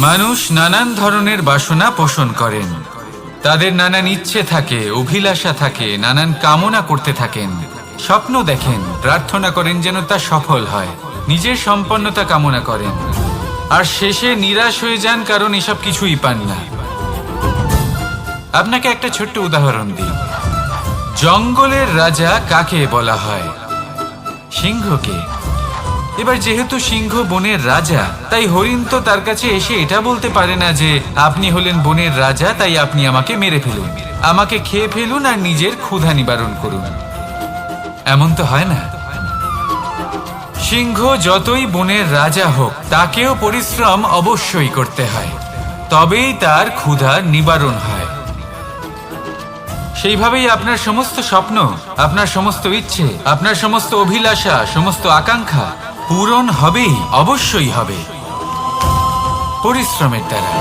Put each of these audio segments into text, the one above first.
মানুষ নানান ধরনের বাসনা পোষণ করেন। তাদের নানান ইচ্ছে থাকে, অভিলাষা থাকে, নানান কামনা করতে থাকেন, স্বপ্ন দেখেন, প্রার্থনা করেন যেন তা সফল হয়, নিজের সম্পন্নতা কামনা করেন, আর শেষে নিরাশ হয়ে যান কারণ এসব কিছুই পান না। আপনাকে একটা ছোট্ট উদাহরণ দিই। জঙ্গলের রাজা কাকে বলা হয়? সিংহকে। এবার যেহেতু সিংহ বনের রাজা, তাই হরিণ তো তার কাছে এসে এটা বলতে পারে না যে আপনি হলেন বনের রাজা, তাই আপনি আমাকে মেরে ফেলুন, আমাকে খেয়ে ফেলুন আর নিজের ক্ষুধা নিবারণ করুন। এমন তো হয় না। সিংহ যতই বনের রাজা হোক, তাকেও পরিশ্রম অবশ্যই করতে হয়, তবেই তার ক্ষুধা নিবারণ হয়। সেইভাবেই আপনার সমস্ত স্বপ্ন, আপনার সমস্ত ইচ্ছে, আপনার সমস্ত অভিলাষা, সমস্ত আকাঙ্ক্ষা পূরণ হবেই, অবশ্যই হবে, পরিশ্রমের দ্বারা।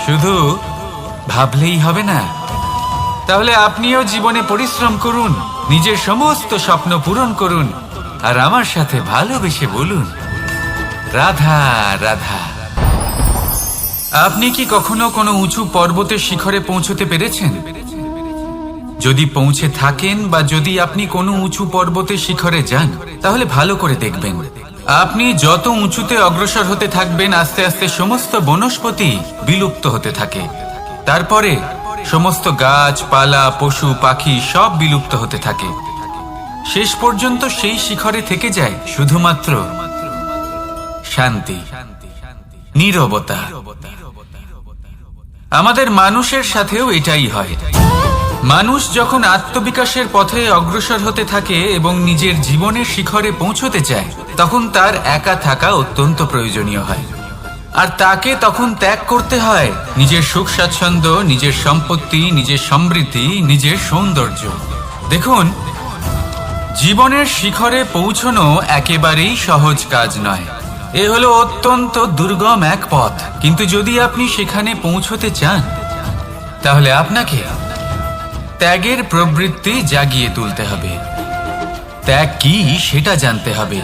শুধু ভাবলেই হবে না। তাহলে আপনিও জীবনে পরিশ্রম করুন, নিজের সমস্ত স্বপ্ন পূরণ করুন, আর আমার সাথে ভালোবেসে বলুন, রাধা রাধা। আপনি কি কখনো কোনো উঁচু পর্বতের শিখরে পৌঁছতে পেরেছেন? যদি পৌঁছে থাকেন বা যদি আপনি কোনো উঁচু পর্বতের শিখরে যান, তাহলে ভালো করে দেখবেন, আপনি যত উঁচুতে অগ্রসর হতে থাকবেন, আস্তে আস্তে সমস্ত বনস্পতি বিলুপ্ত হতে থাকে। তারপরে সমস্ত গাছপালা, পশু পাখি সব বিলুপ্ত হতে থাকে। শেষ পর্যন্ত সেই শিখরে থেকে যায় শুধুমাত্র শান্তি, নীরবতা। আমাদের মানুষের সাথেও এটাই হয়। মানুষ যখন আত্মবিকাশের পথে অগ্রসর হতে থাকে এবং নিজের জীবনের শিখরে পৌঁছতে চায়, তখন তার একা থাকা অত্যন্ত প্রয়োজনীয় হয়। আর তাকে তখন ত্যাগ করতে হয় নিজের সুখ স্বাচ্ছন্দ্য, নিজের সম্পত্তি, নিজের সমৃদ্ধি, নিজের সৌন্দর্য। দেখুন, জীবনের শিখরে পৌঁছনো একেবারেই সহজ কাজ নয়। এ হলো অত্যন্ত দুর্গম এক পথ। কিন্তু যদি আপনি সেখানে পৌঁছতে চান, তাহলে আপনাকে ত্যাগের প্রবৃত্তি জাগিয়ে তুলতে হবে। ত্যাগ কি সেটা জানতে হবে,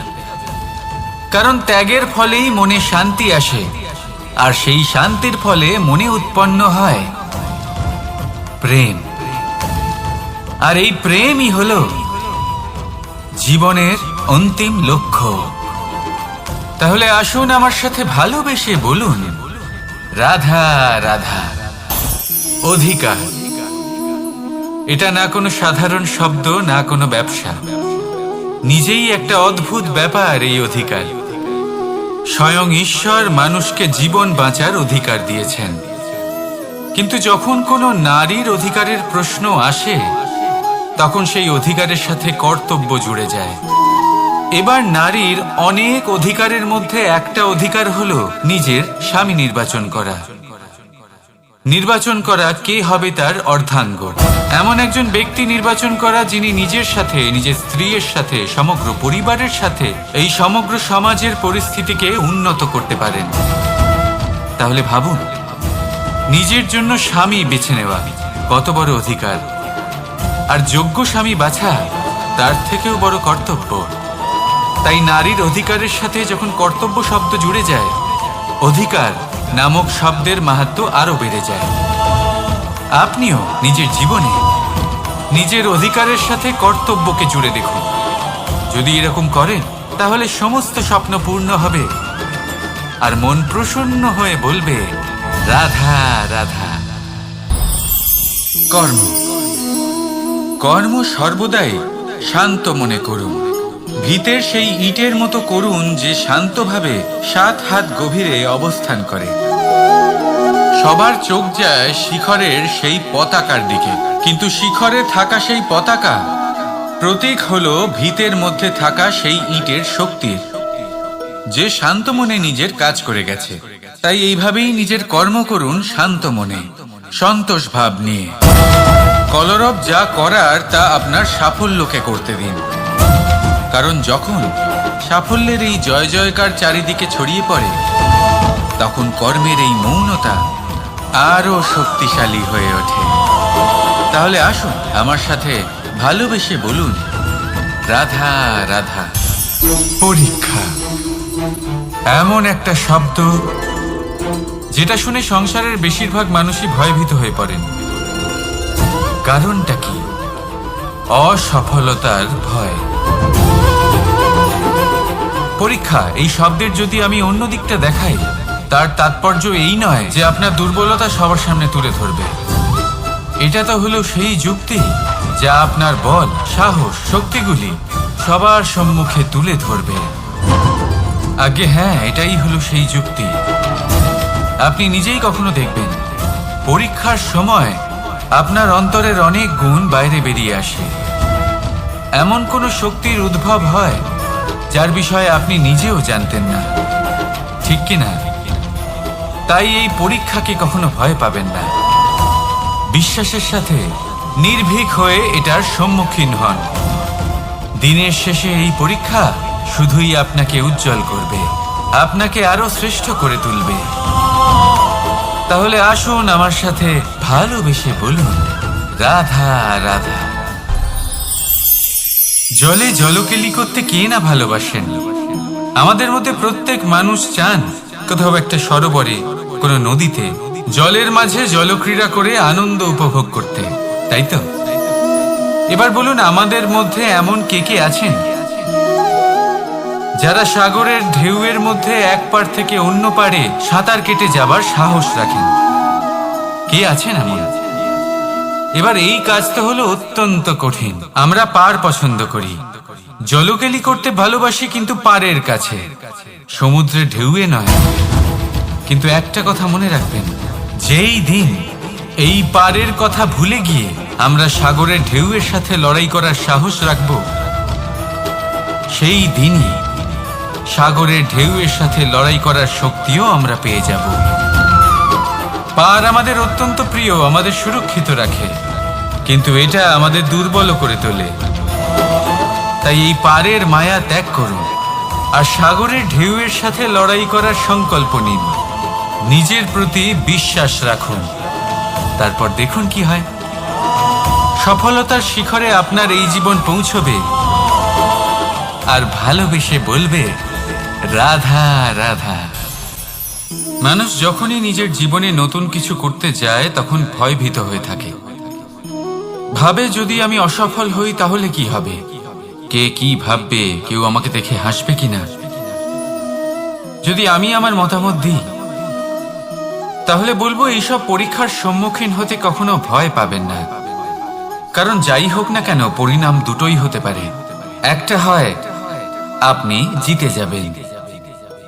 কারণ ত্যাগের ফলেই মনে শান্তি আসে, আর সেই শান্তির ফলে মনে উৎপন্ন হয় প্রেম। আর এই প্রেমই হলো জীবনের অন্তিম লক্ষ্য। তাহলে আসুন আমার সাথে ভালোবেসে বলুন, রাধা রাধা। অধিকার, এটা না কোনো সাধারণ শব্দ, না কোনো ব্যবসা, নিজেই একটা অদ্ভুত ব্যাপার এই অধিকার। স্বয়ং ঈশ্বর মানুষকে জীবন বাঁচার অধিকার দিয়েছেন। কিন্তু যখন কোনো নারীর অধিকারের প্রশ্ন আসে, তখন সেই অধিকারের সাথে কর্তব্য জুড়ে যায়। এবার নারীর অনেক অধিকারের মধ্যে একটা অধিকার হলো নিজের স্বামী নির্বাচন করা। নির্বাচন করা কে হবে তার অর্ধাঙ্গ, এমন একজন ব্যক্তি নির্বাচন করা যিনি নিজের সাথে, নিজের স্ত্রীর সাথে, সমগ্র পরিবারের সাথে এই সমগ্র সমাজের পরিস্থিতিকে উন্নত করতে পারেন। তাহলে ভাবুন, নিজের জন্য স্বামী বেছে নেওয়া কত বড় অধিকার, আর যোগ্য স্বামী বাছা তার থেকেও বড় কর্তব্য। তাই নারীর অধিকারের সাথে যখন কর্তব্য শব্দ জুড়ে যায়, অধিকার নামক শব্দের মাহাত্ম্য আরো বেড়ে যায়। আপনিও নিজের জীবনে নিজের অধিকারের সাথে কর্তব্যকে জুড়ে দেখুন। যদি এরকম করেন, তাহলে সমস্ত স্বপ্ন পূর্ণ হবে, আর মন প্রসন্ন হয়ে বলবে, রাধা রাধা। কর্ম, কর্ম সর্বদাই শান্ত মনে করুন। ভিতের সেই ইটের মতো করুন যে শান্তভাবে 7 হাত গভীরে অবস্থান করে। সবার চোখ যায় শিখরের সেই পতাকার দিকে, কিন্তু শিখরে থাকা সেই পতাকা প্রতীক হলো ভিতের মধ্যে থাকা সেই ইটের শক্তির, যে শান্ত মনে নিজের কাজ করে গেছে। তাই এইভাবেই নিজের কর্ম করুন শান্ত মনে, সন্তোষ ভাব নিয়ে। কলরব যা করার তা আপনার সাফল্যকে করতে দিন, কারণ যখন সাফল্যের এই জয় জয়কার চারিদিকে ছড়িয়ে পড়ে, তখন কর্মের এই মৌনতা আরো শক্তিশালী হয়ে ওঠে। তাহলে আসুন আমার সাথে ভালোবেসে বলুন, রাধা রাধা। পরীক্ষা, এমন একটা শব্দ যেটা শুনে সংসারের বেশিরভাগ মানুষই ভয়ভীত হয়ে পড়েন। কারণটা কি? অসফলতার ভয়। পরীক্ষা এই শব্দের যদি আমি অন্য দিকটা দেখাই, তার তাৎপর্য এই নয় যে আপনার দুর্বলতা সবার সামনে তুলে ধরবে। এটা তো হলো সেই যুক্তি যা আপনার বল, সাহস, শক্তিগুলি সবার সম্মুখে তুলে ধরবে। আগে হ্যাঁ, এটাই হলো সেই যুক্তি। আপনি নিজেই কখনো দেখবেন পরীক্ষার সময় আপনার অন্তরের অনেক গুণ বাইরে বেরিয়ে আসে। এমন কোনো শক্তির উদ্ভব হয় যার বিষয়ে আপনি নিজেও জানতেন না, ঠিক কিনা? তাই এই পরীক্ষাকে কখনো ভয় পাবেন না। বিশ্বাসের সাথে নির্ভীক হয়ে এটার সম্মুখীন হন। দিনের শেষে এই পরীক্ষা শুধুই আপনাকে উজ্জ্বল করবে, আপনাকে আরো শ্রেষ্ঠ করে তুলবে। তাহলে আসুন আমার সাথে ভালোবেসে বলুন, রাধা রাধা। জলে জলকেলি করতে কে না ভালোবাসেন? আমাদের মধ্যে প্রত্যেক মানুষ চান কোথাও একটা সরোবরে, কোনো নদীতে, জলের মাঝে জলক্রীড়া করে আনন্দ উপভোগ করতে, তাই তো? এবার বলুন, আমাদের মধ্যে এমন কে কে আছেন যারা সাগরের ঢেউয়ের মধ্যে এক পাড় থেকে অন্য পাড়ে সাঁতার কেটে যাবার সাহস রাখেন? কে আছেন এমন? এবার এই কাজ তো হলো অত্যন্ত কঠিন। আমরা পার পছন্দ করি, জলকেলি করতে ভালোবাসি, কিন্তু পাড়ের কাছে, সমুদ্রের ঢেউয়ে নয়। কিন্তু একটা কথা মনে রাখবেন, যেই দিন এই পাড়ের কথা ভুলে গিয়ে আমরা সাগরের ঢেউয়ের সাথে লড়াই করার সাহস রাখব, সেই দিনই সাগরের ঢেউয়ের সাথে লড়াই করার শক্তিও আমরা পেয়ে যাব। পার আমাদের অত্যন্ত প্রিয়, আমাদের সুরক্ষিত রাখে, কিন্তু এটা আমাদের দুর্বল করে তোলে। তাই এই পারের মায়া ত্যাগ করুন আর সাগরের ঢেউয়ের সাথে লড়াই করার সংকল্প নিন। নিজের প্রতি বিশ্বাস রাখুন, তারপর দেখুন কি হয়। সফলতার শিখরে আপনার এই জীবন পৌঁছবে আর ভালোবেসে বলবে, রাধা রাধা। মানুষ যখনই নিজের জীবনে নতুন কিছু করতে যায় তখন ভয়ভীত হয়ে থাকে। ভাবে, যদি আমি অসফল হই তাহলে কি হবে? কে কি ভাববে? কেউ আমাকে দেখে হাসবে কিনা? যদি আমি আমার মতামত দিই তাহলে বলবো, এইসব পরীক্ষার সম্মুখীন হতে কখনো ভয় পাবেন না। কারণ যাই হোক না কেন, পরিণাম দুটোই হতে পারে। একটা হয় আপনি জিতে যাবেন,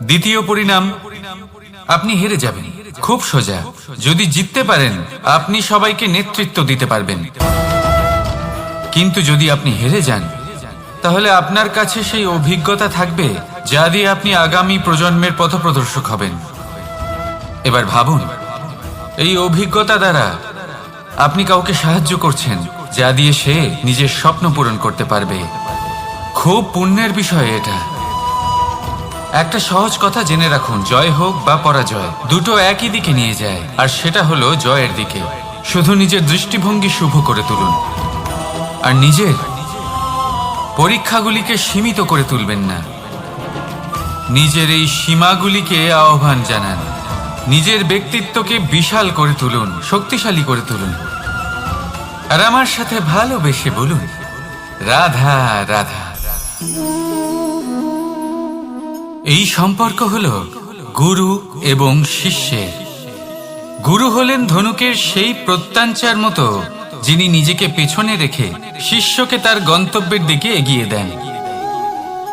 দ্বিতীয় পরিণাম আপনি হেরে যাবেন। খুব সোজা। যদি জিততে পারেন আপনি সবাইকে নেতৃত্ব দিতে পারবেন, কিন্তু যদি আপনি হেরে যান তাহলে আপনার কাছে সেই অভিজ্ঞতা থাকবে যা দিয়ে আপনি আগামী প্রজন্মের পথপ্রদর্শক হবেন। এবার ভাবুন, এই অভিজ্ঞতা দ্বারা আপনি কাউকে সাহায্য করছেন যা দিয়ে সে নিজের স্বপ্ন পূরণ করতে পারবে। খুব পুণ্যের বিষয় এটা। একটা সহজ কথা জেনে রাখুন, জয় হোক বা পরাজয়, দুটো একই দিকে নিয়ে যায়, আর সেটা হলো জয়ের দিকে। শুধু নিজের দৃষ্টিভঙ্গি শুভ করে তুলুন আর নিজের পরীক্ষাগুলিকে সীমিত করে তুলবেন না। নিজের এই সীমাগুলিকে আহ্বান জানান। নিজের ব্যক্তিত্বকে বিশাল করে তুলুন, শক্তিশালী করে তুলুন। আর আমার সাথে ভালোবেসে বলুন, রাধা রাধা। এই সম্পর্ক হলো গুরু এবং শিষ্যের। গুরু হলেন ধনুকের সেই প্রত্যঞ্চার মতো যিনি নিজেকে পেছনে রেখে শিষ্যকে তার গন্তব্যের দিকে এগিয়ে দেন,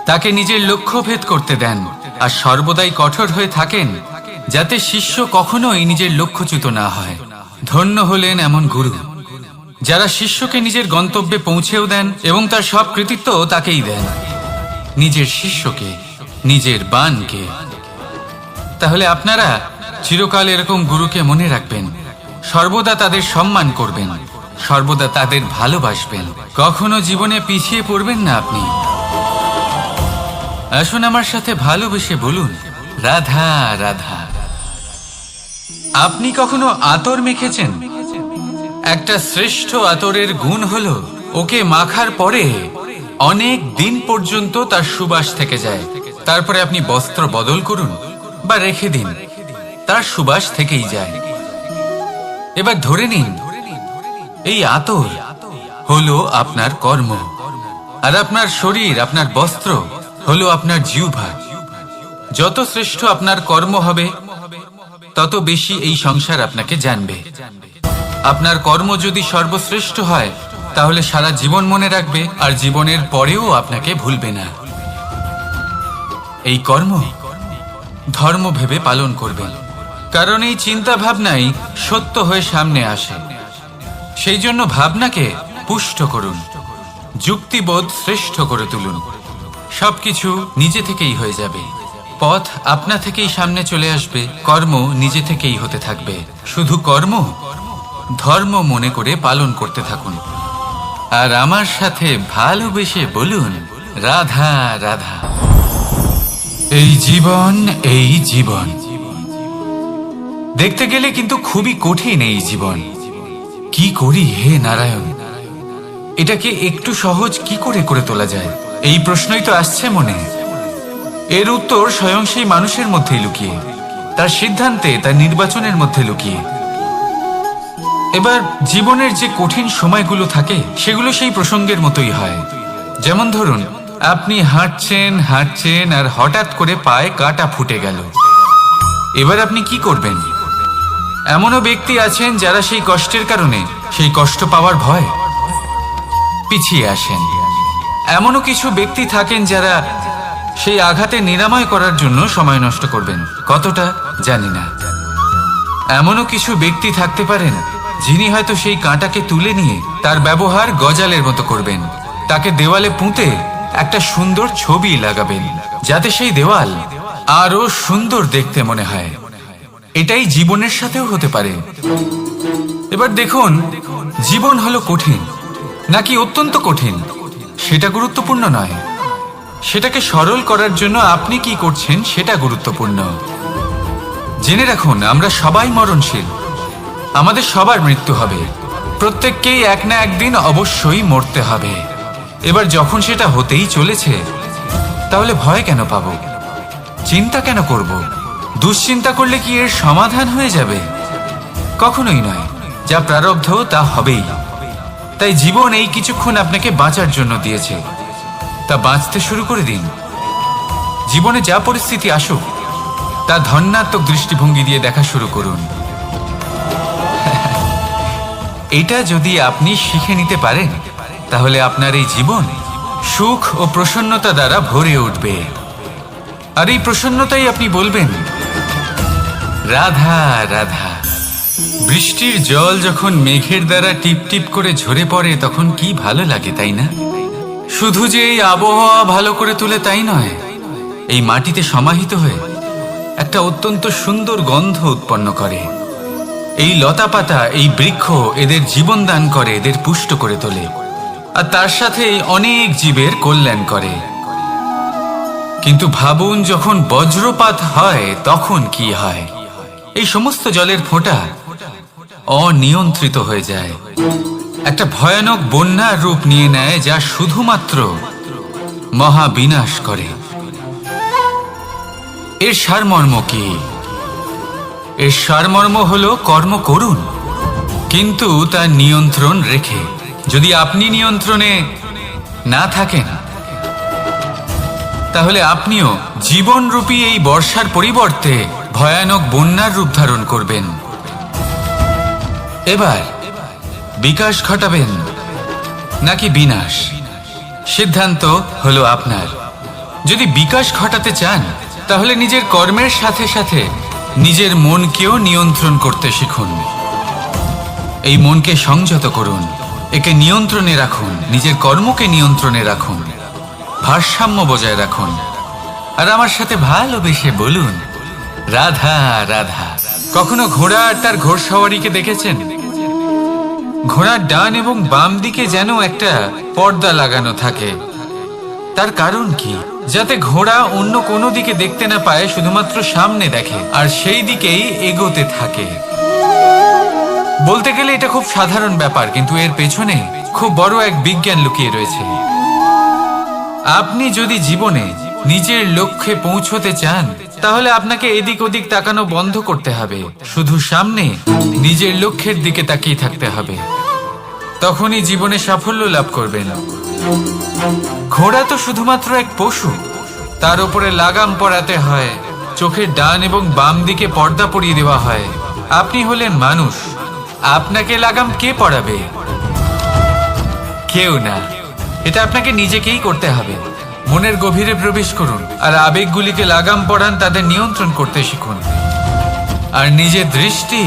তাকে নিজের লক্ষ্য ভেদ করতে দেন, আর সর্বদাই কঠোর হয়ে থাকেন যাতে শিষ্য কখনোই নিজের লক্ষ্যচ্যুত না হয়। ধন্য হলেন এমন গুরু যারা শিষ্যকে নিজের গন্তব্যে পৌঁছেও দেন এবং তার সব কৃতিত্ব তাকেই দেন, নিজের শিষ্যকে, নিজের বাণকে। তাহলে আপনারা চিরকাল এরকম গুরুকে মনে রাখবেন, সর্বদা তাদের সম্মান করবেন, সর্বদা তাদের ভালোবাসবেন, কখনো জীবনে পিছিয়ে পড়বেন না আপনি। আসুন আমার সাথে ভালোবেসে বলুন, রাধা রাধা। আপনি কখনো আতর মেখেছেন? একটা শ্রেষ্ঠ আতরের গুণ হলো ওকে মাখার পরে অনেক দিন পর্যন্ত তার সুবাস থেকে যায়। তারপরে আপনি বস্ত্র বদল করুন বা রেখে দিন, তার সুবাস থেকেই যায়। এবার ধরে নিন এই আতর হলো আপনার কর্ম, আর আপনার শরীর, আপনার বস্ত্র হলো আপনার জিহ্বা। যত শ্রেষ্ঠ আপনার কর্ম হবে তত বেশি এই সংসার আপনাকে জানবে। আপনার কর্ম যদি সর্বশ্রেষ্ঠ হয় তাহলে সারা জীবন মনে রাখবে, আর জীবনের পরেও আপনাকে ভুলবে না। এই কর্ম ধর্ম ভেবে পালন করবেন, কারণ এই চিন্তা ভাবনাই সত্য হয়ে সামনে আসে। সেই জন্য ভাবনাকে পুষ্ট করুন, যুক্তিবোধ শ্রেষ্ঠ করে তুলুন। সবকিছু নিজে থেকেই হয়ে যাবে, পথ আপনা থেকেই সামনে চলে আসবে, কর্ম নিজে থেকেই হতে থাকবে। শুধু কর্ম ধর্ম মনে করে পালন করতে থাকুন, আর আমার সাথে ভালোবেসে বলুন, রাধা রাধা। এই জীবন, এই জীবন দেখতে গেলে কিন্তু খুবই কঠিন। এই জীবন কি করি হে নারায়ণ, এটাকে একটু সহজ কি করে করে তোলা যায়, এই প্রশ্নই তো আসছে মনে। এর উত্তর স্বয়ং সেই মানুষের মধ্যেই লুকিয়ে, তার সিদ্ধান্তে, তার নির্বাচনের মধ্যে লুকিয়ে। এবার জীবনের যে কঠিন সময়গুলো থাকে সেগুলো সেই প্রসঙ্গের মতোই হয়। যেমন ধরুন, আপনি হাঁটছেন হাঁটছেন আর হঠাৎ করে পায়ে কাঁটা ফুটে গেল। এবার আপনি কি করবেন? এমনও ব্যক্তি আছেন যারা সেই কষ্টের কারণে, সেই কষ্ট পাওয়ার ভয় পিছিয়ে আসেন। এমনও কিছু ব্যক্তি থাকেন যারা সেই আঘাতে নিরাময় করার জন্য সময় নষ্ট করবেন, কতটা জানি না। এমনও কিছু ব্যক্তি থাকতে পারেন যিনি হয়তো সেই কাঁটাকে তুলে নিয়ে তার ব্যবহার গজালের মতো করবেন, তাকে দেওয়ালে পুঁতে একটা সুন্দর ছবি লাগাবেন, যাতে সেই দেওয়াল আরো সুন্দর দেখতে মনে হয়। এটাই জীবনের সাথেও হতে পারে। এবার দেখুন, জীবন হলো কঠিন নাকি অত্যন্ত কঠিন সেটা গুরুত্বপূর্ণ নয়, সেটাকে সরল করার জন্য আপনি কি করছেন সেটা গুরুত্বপূর্ণ। জেনে রাখুন, আমরা সবাই মরণশীল, আমাদের সবার মৃত্যু হবে, প্রত্যেককেই এক না একদিন অবশ্যই মরতে হবে। এবার যখন সেটা হতেই চলেছে, তাহলে ভয় কেন পাব, চিন্তা কেন করব? দুশ্চিন্তা করলে কি এর সমাধান হয়ে যাবে? কখনোই নয়। যা প্রারব্ধ তা হবেই। তাই জীবন এই কিছুক্ষণ আপনাকে বাঁচার জন্য দিয়েছে, তা বাঁচতে শুরু করে দিন। জীবনে যা পরিস্থিতি আসুক তা ধন্যাত্মক দৃষ্টিভঙ্গি দিয়ে দেখা শুরু করুন। এটা যদি আপনি শিখে নিতে পারেন তাহলে আপনার এই জীবন সুখ ও প্রসন্নতা দ্বারা ভরে উঠবে। আর এই প্রসন্নতাই আপনি বলবেন, রাধা রাধা। বৃষ্টির জল যখন মেঘের দ্বারা টিপ টিপ করে ঝরে পড়ে তখন কি ভালো লাগে, তাই না? শুধু যে এই আবহাওয়া ভালো করে তুলে তাই নয়, এই মাটিতে সমাহিত হয়ে একটা অত্যন্ত সুন্দর গন্ধ উৎপন্ন করে। এই লতা পাতা, এই বৃক্ষ এদের জীবন দান করে, এদের পুষ্ট করে তোলে, আর তার সাথে অনেক জীবের কল্যাণ করে। কিন্তু ভাবুন, যখন বজ্রপাত হয় তখন কি হয়? এই সমস্ত জলের ফোঁটা অনিয়ন্ত্রিত হয়ে যায়, একটা ভয়ানক বন্যার রূপ নিয়ে নেয়, যা শুধুমাত্র মহাবিনাশ করে। এর সারমর্ম কি? এর সারমর্ম হলো কর্ম করুন, কিন্তু তার নিয়ন্ত্রণ রেখে। যদি আপনি নিয়ন্ত্রণে না থাকেন তাহলে আপনিও জীবনরূপী এই বর্ষার পরিবর্তে ভয়ানক বন্যার রূপ ধারণ করবেন। এবার বিকাশ ঘটাবেন নাকি বিনাশ, সিদ্ধান্ত হলো আপনার। যদি বিকাশ ঘটাতে চান তাহলে নিজের কর্মের সাথে সাথে নিজের মনকেও নিয়ন্ত্রণ করতে শিখুন। এই মনকে সংযত করুন, একে নিয়ন্ত্রণে রাখুন, নিজের কর্মকে নিয়ন্ত্রণে রাখুন, ভারসাম্য বজায় রাখুন। আর আমার সাথে ভালোবেসে বলুন, রাধা রাধা। কখনো ঘোড়া আর তার ঘোড়সওয়ারিকে দেখেছেন? ঘোড়ার ডান এবং বাম দিকে যেন একটা পর্দা লাগানো থাকে। তার কারণ কি? যাতে ঘোড়া অন্য কোনো দিকে দেখতে না পায়, শুধুমাত্র সামনে দেখে আর সেই দিকেই এগোতে থাকে। বলতে গেলে এটা খুব সাধারণ ব্যাপার, কিন্তু এর পেছনে খুব বড় এক বিজ্ঞান লুকিয়ে রয়েছে। আপনি যদি জীবনে নিজের লক্ষ্যে পৌঁছতে চান, তাহলে আপনাকে এদিক ওদিক তাকানো বন্ধ করতে হবে। শুধু সামনে নিজের লক্ষ্যের দিকে তাকিয়ে থাকতে হবে। তখনই জীবনে সাফল্য লাভ করবেন। ঘোড়া তো শুধুমাত্র এক পশু, তার উপরে লাগাম পরাতে হয়, চোখের ডান এবং বাম দিকে পর্দা পরিয়ে দেওয়া হয়। আপনি হলেন মানুষ, আপনাকে লাগাম কে পরাবে? কেউ না। এটা আপনাকে নিজেকেই করতে হবে। মনের গভীরে প্রবেশ করুন আর আবেগগুলিকে লাগাম পরান, তাদের নিয়ন্ত্রণ করতে শিখুন। আর নিজের দৃষ্টি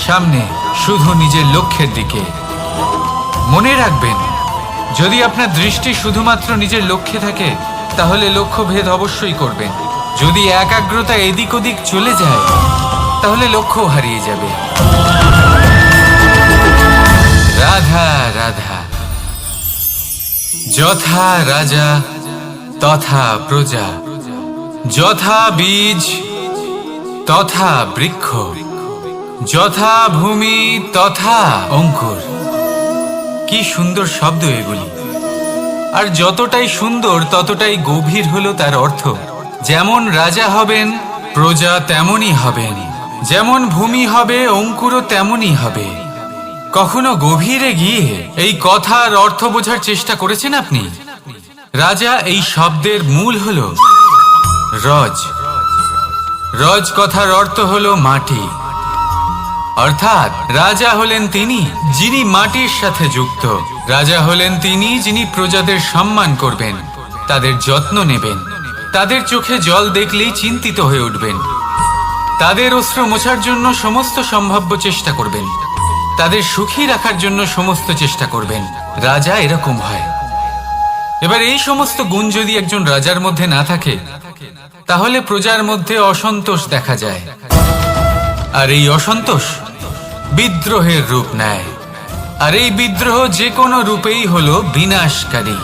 সামনে, শুধু নিজের লক্ষ্যের দিকে। মনে রাখবেন, যদি আপনার দৃষ্টি শুধুমাত্র নিজের লক্ষ্যে থাকে, তাহলে লক্ষ্যভেদ অবশ্যই করবেন। যদি একাগ্রতা এদিক ওদিক চলে যায়, তাহলে লক্ষ্য হারিয়ে যাবে। রাধা রাধা। যথা রাজা তথা প্রজা, যথা বীজ তথা বৃক্ষ, যথা ভূমি তথা অঙ্কুর। কি সুন্দর শব্দ এগুলি! আর যতটাই সুন্দর ততটাই গভীর হলো তার অর্থ। যেমন রাজা হবেন, প্রজা তেমনই হবেন। যেমন ভূমি হবে, অঙ্কুরও তেমনই হবে। কখনো গভীরে গিয়ে এই কথার অর্থ বোঝার চেষ্টা করেছেন আপনি? রাজা এই শব্দের মূল হলো রজ। রজ কথার অর্থ হলো মাটি। অর্থাৎ রাজা হলেন তিনি যিনি মাটির সাথে যুক্ত। রাজা হলেন তিনি যিনি প্রজাদের সম্মান করবেন, তাদের যত্ন নেবেন, তাদের চোখে জল দেখলেই চিন্তিত হয়ে উঠবেন, তাদের অশ্রু মোছার জন্য সমস্ত সম্ভাব্য চেষ্টা করবেন, তাদের সুখী রাখার জন্য সমস্ত চেষ্টা করবেন। রাজা এরকম হয়। এবার এই সমস্ত গুণ যদি একজন রাজার মধ্যে না থাকে, তাহলে প্রজার মধ্যে অসন্তোষ দেখা যায়। আর এই অসন্তোষ বিদ্রোহের রূপ নেয়। আর এই বিদ্রোহ যে কোনো রূপেই হলো বিনাশকারী।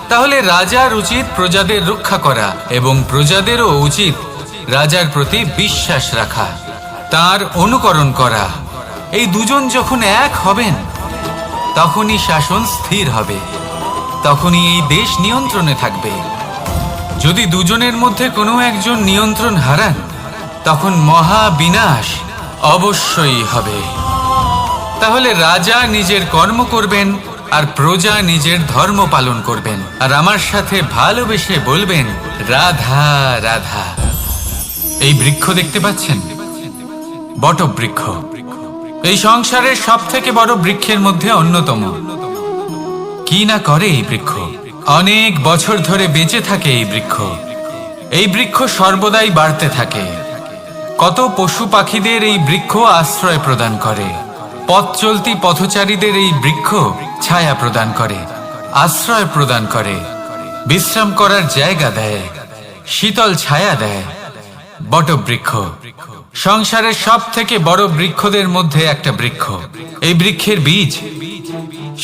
তাহলে রাজার উচিত প্রজাদের রক্ষা করা, এবং প্রজাদেরও উচিত রাজার প্রতি বিশ্বাস রাখা, তার অনুকরণ করা। এই দুজন যখন এক হবেন, তখনই শাসন স্থির হবে, তখনই এই দেশ নিয়ন্ত্রণে থাকবে। যদি দুজনের মধ্যে কোনো একজন নিয়ন্ত্রণ হারান, তখন মহা বিনাশ অবশ্যই হবে। তাহলে রাজা নিজের কর্ম করবেন আর প্রজা নিজের ধর্ম পালন করবেন, আর আমার সাথে ভালোবেসে বলবেন রাধা রাধা। এই বৃক্ষ দেখতে পাচ্ছেন? বটবৃক্ষ। এই সংসারের সব থেকে বড় বৃক্ষের মধ্যে অন্যতম। কি না করে এই বৃক্ষ! অনেক বছর ধরে বেঁচে থাকে এই বৃক্ষ। এই বৃক্ষ সর্বদাই বাড়তে থাকে। কত পশু পাখিদের এই বৃক্ষ আশ্রয় প্রদান করে। পথ চলতি পথচারীদের এই বৃক্ষ ছায়া প্রদান করে, আশ্রয় প্রদান করে, বিশ্রাম করার জায়গা দেয়, শীতল ছায়া দেয়। বটবৃক্ষ সংসারের সব থেকে বড় বৃক্ষদের মধ্যে একটা বৃক্ষ। এই বৃক্ষের বীজ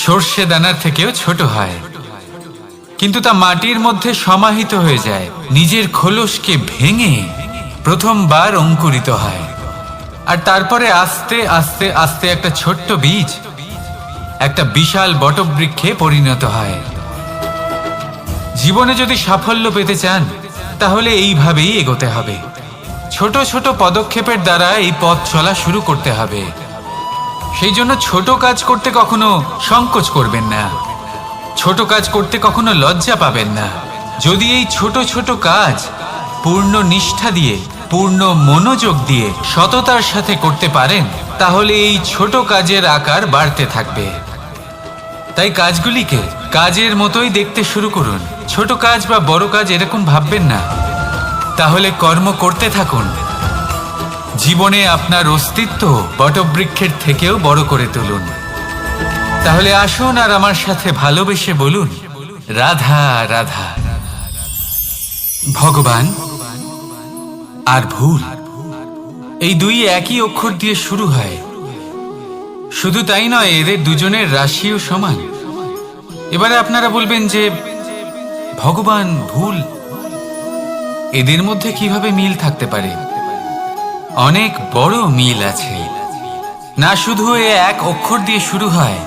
সর্ষে দানার থেকেও ছোট হয়, কিন্তু তা মাটির মধ্যে সমাহিত হয়ে যায়, নিজের খোলসকে ভেঙে প্রথমবার অঙ্কুরিত হয়। আর তারপরে আস্তে আস্তে আস্তে একটা ছোট্ট বীজ একটা বিশাল বটবৃক্ষে পরিণত হয়। জীবনে যদি সাফল্য পেতে চান, তাহলে এইভাবেই এগোতে হবে। ছোট ছোট পদক্ষেপের দ্বারা এই পথ চলা শুরু করতে হবে। সেই জন্য ছোট কাজ করতে কখনো সংকোচ করবেন না, ছোট কাজ করতে কখনো লজ্জা পাবেন না। যদি এই ছোট ছোট কাজ পূর্ণ নিষ্ঠা দিয়ে, পূর্ণ মনোযোগ দিয়ে, সততার সাথে করতে পারেন, তাহলে এই ছোট কাজের আকার বাড়তে থাকবে। তাই কাজগুলিকে কাজের মতোই দেখতে শুরু করুন। ছোট কাজ বা বড় কাজ এরকম ভাববেন না। তাহলে কর্ম করতে থাকুন। জীবনে আপনার অস্তিত্ব বটবৃক্ষের থেকেও বড় করে তুলুন। তাহলে আসুন আর আমার সাথে ভালোবেসে বলুন রাধা রাধা। ভগবান আর ভুল, এই দুই একই অক্ষর দিয়ে শুরু হয়। শুধু তাই নয়, এদের দুজনের রাশিও সমান। এবারে আপনারা বলবেন যে ভগবান, ভুল, এদের মধ্যে কিভাবে মিল থাকতে পারে? অনেক বড় মিল আছে। না শুধু এ এক অক্ষর দিয়ে শুরু হয়,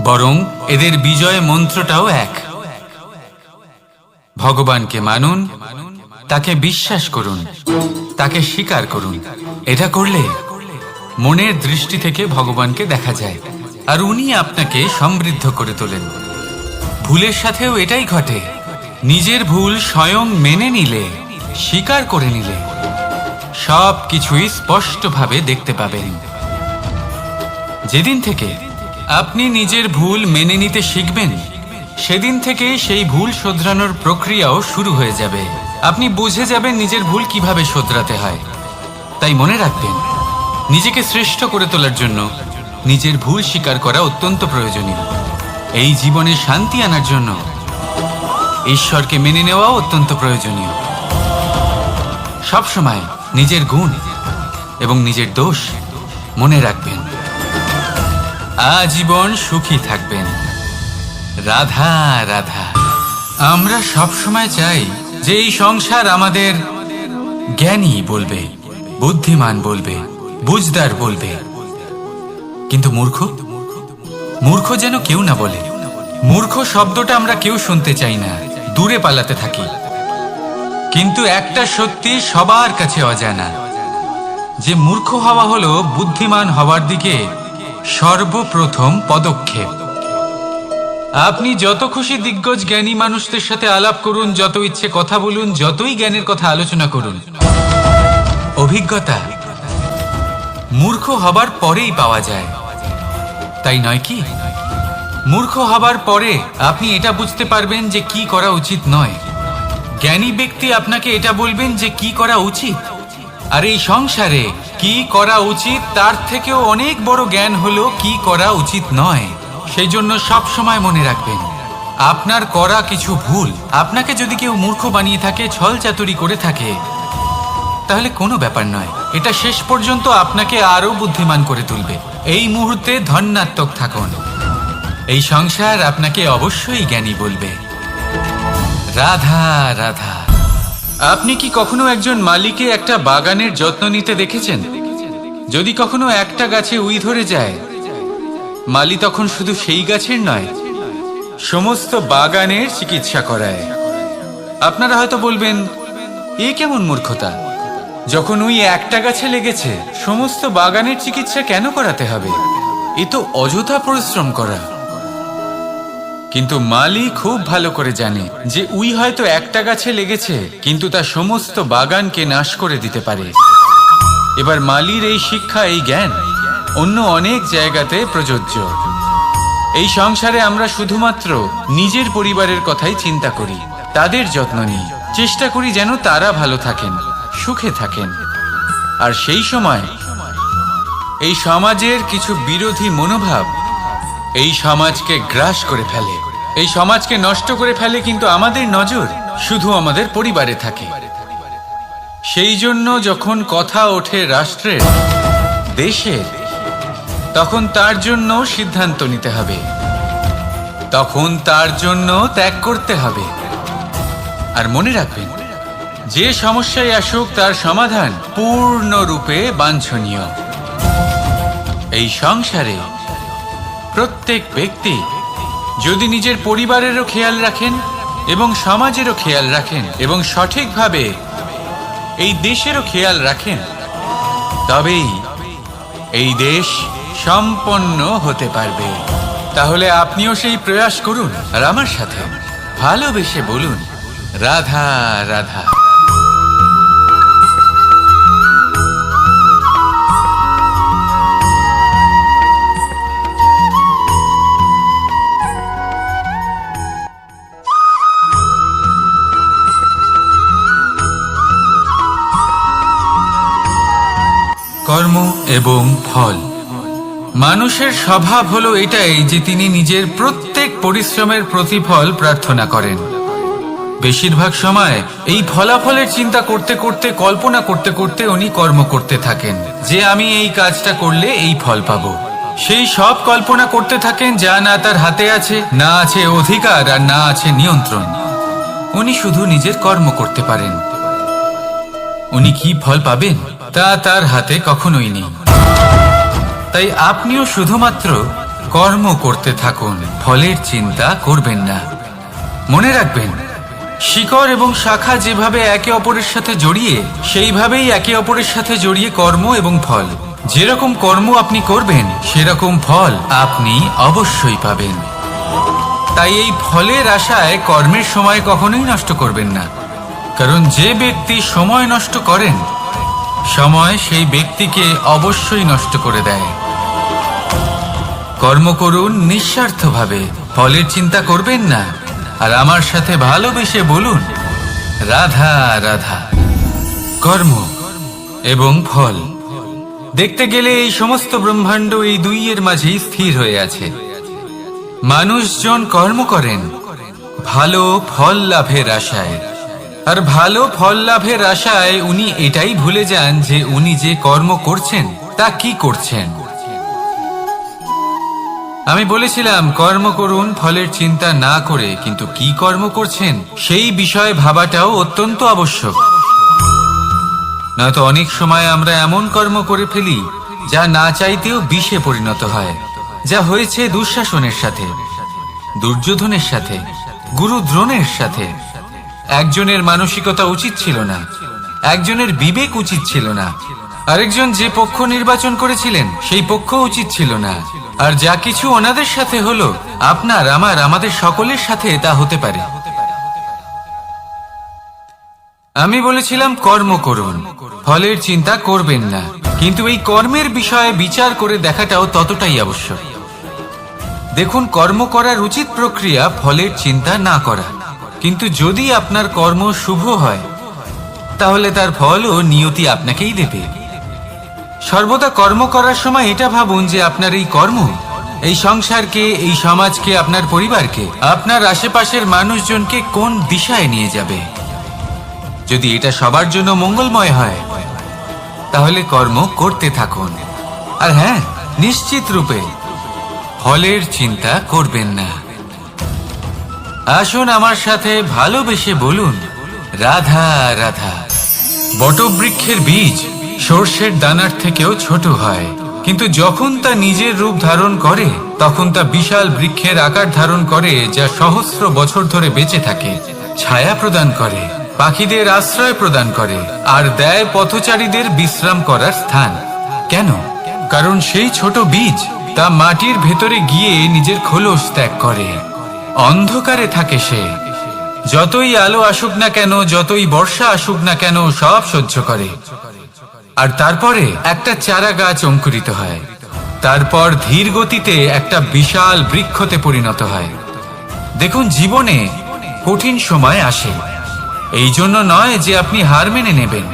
বরং এদের বিজয় মন্ত্রটাও এক। ভগবানকে মানুন, তাকে বিশ্বাস করুন, তাকে স্বীকার করুন। এটা করলে মনের দৃষ্টি থেকে ভগবানকে দেখা যায়, আর উনি আপনাকে সমৃদ্ধ করে তোলেন। ভুলের সাথেও এটাই ঘটে। নিজের ভুল স্বয়ং মেনে নিলে, স্বীকার করে নিলে সব কিছুই স্পষ্টভাবে দেখতে পাবেন। যেদিন থেকে আপনি নিজের ভুল মেনে নিতে শিখবেন, সেদিন থেকে সেই ভুল শোধরানোর প্রক্রিয়াও শুরু হয়ে যাবে। আপনি বুঝে যাবেন নিজের ভুল কিভাবে শোধরাতে হয়। তাই মনে রাখবেন, নিজেকে শ্রেষ্ঠ করে তোলার জন্য নিজের ভুল স্বীকার করা অত্যন্ত প্রয়োজনীয়। এই জীবনে শান্তি আনার জন্য ঈশ্বরকে মেনে নেওয়াও অত্যন্ত প্রয়োজনীয়। সবসময় নিজের গুণ এবং নিজের দোষ মনে রাখবেন। আজীবন সুখী থাকবেন। রাধা রাধা। আমরা সবসময় চাই যে এই সংসার আমাদের জ্ঞানী বলবে, বুদ্ধিমান বলবে, বুঝদার বলবে, কিন্তু মূর্খ মূর্খ যেন কেউ না বলে। মূর্খ শব্দটা আমরা কেউ শুনতে চাই না, দূরে পালাতে থাকি। কিন্তু একটা সত্যি সবার কাছে অজানা, যে মূর্খ হওয়া হলো বুদ্ধিমান হওয়ার দিকে সর্বপ্রথম পদক্ষেপ। আপনি যত খুশি দিগ্গজ জ্ঞানী মানুষদের সাথে আলাপ করুন, যত ইচ্ছে কথা বলুন, যতই জ্ঞানের কথা আলোচনা করুন, অভিজ্ঞতা মূর্খ হবার পরেই পাওয়া যায়, তাই নয় কি? মূর্খ হবার পরে আপনি এটা বুঝতে পারবেন যে কি করা উচিত নয়। জ্ঞানী ব্যক্তি আপনাকে এটা বলবেন যে কি করা উচিত। আর এই সংসারে কি করা উচিত তার থেকেও অনেক বড় জ্ঞান হলো কি করা উচিত নয়। সেই জন্য সব সময় মনে রাখবেন, আপনার করা কিছু ভুল, আপনাকে যদি কেউ মূর্খ বানিয়ে থাকে, ছল চাতুরি করে থাকে, তাহলে কোনো ব্যাপার নয়। এটা শেষ পর্যন্ত আপনাকে আরো বুদ্ধিমান করে তুলবে। এই মুহূর্তে ধন্যাত্মক থাকুন। এই সংসার আপনাকে অবশ্যই জ্ঞানী বলবে। রাধা রাধা। আপনি কি কখনো একজন মালিকে একটা বাগানের যত্ন নিতে দেখেছেন? যদি কখনো একটা গাছে উই ধরে যায়, মালি তখন শুধু সেই গাছের নয়, সমস্ত বাগানের চিকিৎসা করায়। আপনারা হয়তো বলবেন, এ কেমন মূর্খতা? যখন উই একটা গাছে লেগেছে, সমস্ত বাগানের চিকিৎসা কেন করাতে হবে? এ তো অযথা পরিশ্রম করা। কিন্তু মালি খুব ভালো করে জানে যে উই হয়তো একটা গাছে লেগেছে, কিন্তু তা সমস্ত বাগানকে নাশ করে দিতে পারে। এবার মালির এই শিক্ষা, এই জ্ঞান অন্য অনেক জায়গাতে প্রযোজ্য। এই সংসারে আমরা শুধুমাত্র নিজের পরিবারের কথাই চিন্তা করি, তাদের যত্ন নিই, চেষ্টা করি যেন তারা ভালো থাকেন, সুখে থাকেন। আর সেই সময় এই সমাজের কিছু বিরোধী মনোভাব এই সমাজকে গ্রাস করে ফেলে, এই সমাজকে নষ্ট করে ফেলে। কিন্তু আমাদের নজর শুধু আমাদের পরিবারে থাকে। সেই জন্য যখন কথা ওঠে রাষ্ট্রের, দেশের, তখন তার জন্য সিদ্ধান্ত নিতে হবে, তখন তার জন্য ত্যাগ করতে হবে। আর মনে রাখবেন, যে সমস্যায় আসুক তার সমাধান পূর্ণরূপে বাঞ্ছনীয়। এই সংসারে প্রত্যেক ব্যক্তি যদি নিজের পরিবারেরও খেয়াল রাখেন এবং সমাজেরও খেয়াল রাখেন এবং সঠিকভাবে এই দেশেরও খেয়াল রাখেন, তবেই এই দেশ সম্পন্ন হতে পারবে। তাহলে আপনিও সেই প্রয়াস করুন আর আমার সাথে ভালোবেসে বলুন, রাধা রাধা। কর্ম এবং ফল। মানুষের স্বভাব হলো এটাই যে তিনি নিজের প্রত্যেক পরিশ্রমের প্রতিফল প্রার্থনা করেন। বেশিরভাগ সময় এই ফলাফলের চিন্তা করতে করতে, কল্পনা করতে করতে উনি কর্ম করতে থাকেন, যে আমি এই কাজটা করলে এই ফল পাবো। সেই সব কল্পনা করতে থাকেন যা না তার হাতে আছে, না আছে অধিকার, আর না আছে নিয়ন্ত্রণ। উনি শুধু নিজের কর্ম করতে পারেন। উনি কি ফল পাবেন তা তার হাতে কখনোই নেই। তাই আপনিও শুধুমাত্র কর্ম করতে থাকুন, ফলের চিন্তা করবেন না। মনে রাখবেন, শিকড় এবং শাখা যেভাবে একে অপরের সাথে জড়িয়ে, সেইভাবেই একে অপরের সাথে জড়িয়ে কর্ম এবং ফল। যেরকম কর্ম আপনি করবেন সেরকম ফল আপনি অবশ্যই পাবেন। তাই এই ফলের আশায় কর্মের সময় কখনোই নষ্ট করবেন না, কারণ যে ব্যক্তি সময় নষ্ট করেন, সময় সেই ব্যক্তিকে অবশ্যই নষ্ট করে দেয়। কর্ম করুন নিঃস্বার্থভাবে, ফলের চিন্তা করবেন না, আর আমার সাথে ভালোবেসে বলুন রাধা রাধা। কর্ম এবং ফল, দেখতে গেলে এই সমস্ত ব্রহ্মাণ্ড এই দুইয়ের মাঝেই স্থির হয়ে আছে। মানুষজন কর্ম করেন ভালো ফল লাভের আশায়, আর ভালো ফল লাভের আশায় উনি এটাই ভুলে যান যে উনি যে কর্ম করছেন তা কি করছেন। আমি বলেছিলাম কর্ম করুন ফলের চিন্তা না করে, কিন্তু কি কর্ম করছেন সেই বিষয়ে ভাবাটাও অত্যন্ত আবশ্যক। নয়তো অনেক সময় আমরা এমন কর্ম করে ফেলি যা না চাইতেও বিষে পরিণত হয়, যা হয়েছে দুঃশাসনের সাথে, দুর্যোধনের সাথে, গুরু দ্রোণের সাথে। একজনের মানসিকতা উচিত ছিল না, একজনের বিবেক উচিত ছিল না, আরেকজন যে পক্ষ নির্বাচন করেছিলেন সেই পক্ষ উচিত ছিল না। আর যা কিছু ওনাদের সাথে হলো, আপনার আমার আমাদের সকলের সাথে তা হতে পারে। আমি বলেছিলাম কর্ম করুন, ফলের চিন্তা করবেন না, কিন্তু এই কর্মের বিষয়ে বিচার করে দেখাটাও ততটাই আবশ্যক। দেখুন, কর্ম করার উচিত প্রক্রিয়া ফলের চিন্তা না করা, কিন্তু যদি আপনার কর্ম শুভ হয় তাহলে তার ফলও নিয়তি আপনাকেই দেবে। সর্বদা কর্ম করার সময় এটা ভাবুন যে আপনার এই কর্ম এই সংসারকে, এই সমাজকে, আপনার পরিবারকে, আপনার আশেপাশের মানুষজনকে কোন দিশায় নিয়ে যাবে। যদি এটা সবার জন্য মঙ্গলময় হয় তাহলে কর্ম করতে থাকুন। আর হ্যাঁ, নিশ্চিত রূপে ফলের চিন্তা করবেন না। আসুন আমার সাথে ভালোবেসে বলুন রাধা রাধা। বটবৃক্ষের বীজ সর্ষের দানার থেকেও ছোট হয়, কিন্তু যখন তা নিজের রূপ ধারণ করে তখন তা বিশাল বৃক্ষের আকার ধারণ করে, যা সহস্র বছর ধরে বেঁচে থাকে, ছায়া প্রদান করে, পাখিদের আশ্রয় প্রদান করে, আর দেয় পথচারীদের বিশ্রাম করার স্থান। কেন? কারণ সেই ছোট বীজ তা মাটির ভেতরে গিয়ে নিজের খোলস ত্যাগ করে। অন্ধকারে থাকে সে, যতই আলো আসুক না কেন, যতই বর্ষা আসুক না কেন, সব সহ্য করে। আর তারপরে একটা চারা গাছ অঙ্কুরিত হয়, তারপর ধীর গতিতে একটা বিশাল বৃক্ষতে পরিণত হয়। দেখুন, জীবনে কঠিন সময় আসে, এই জন্য নয় যে আপনি হার মেনে নেবেন,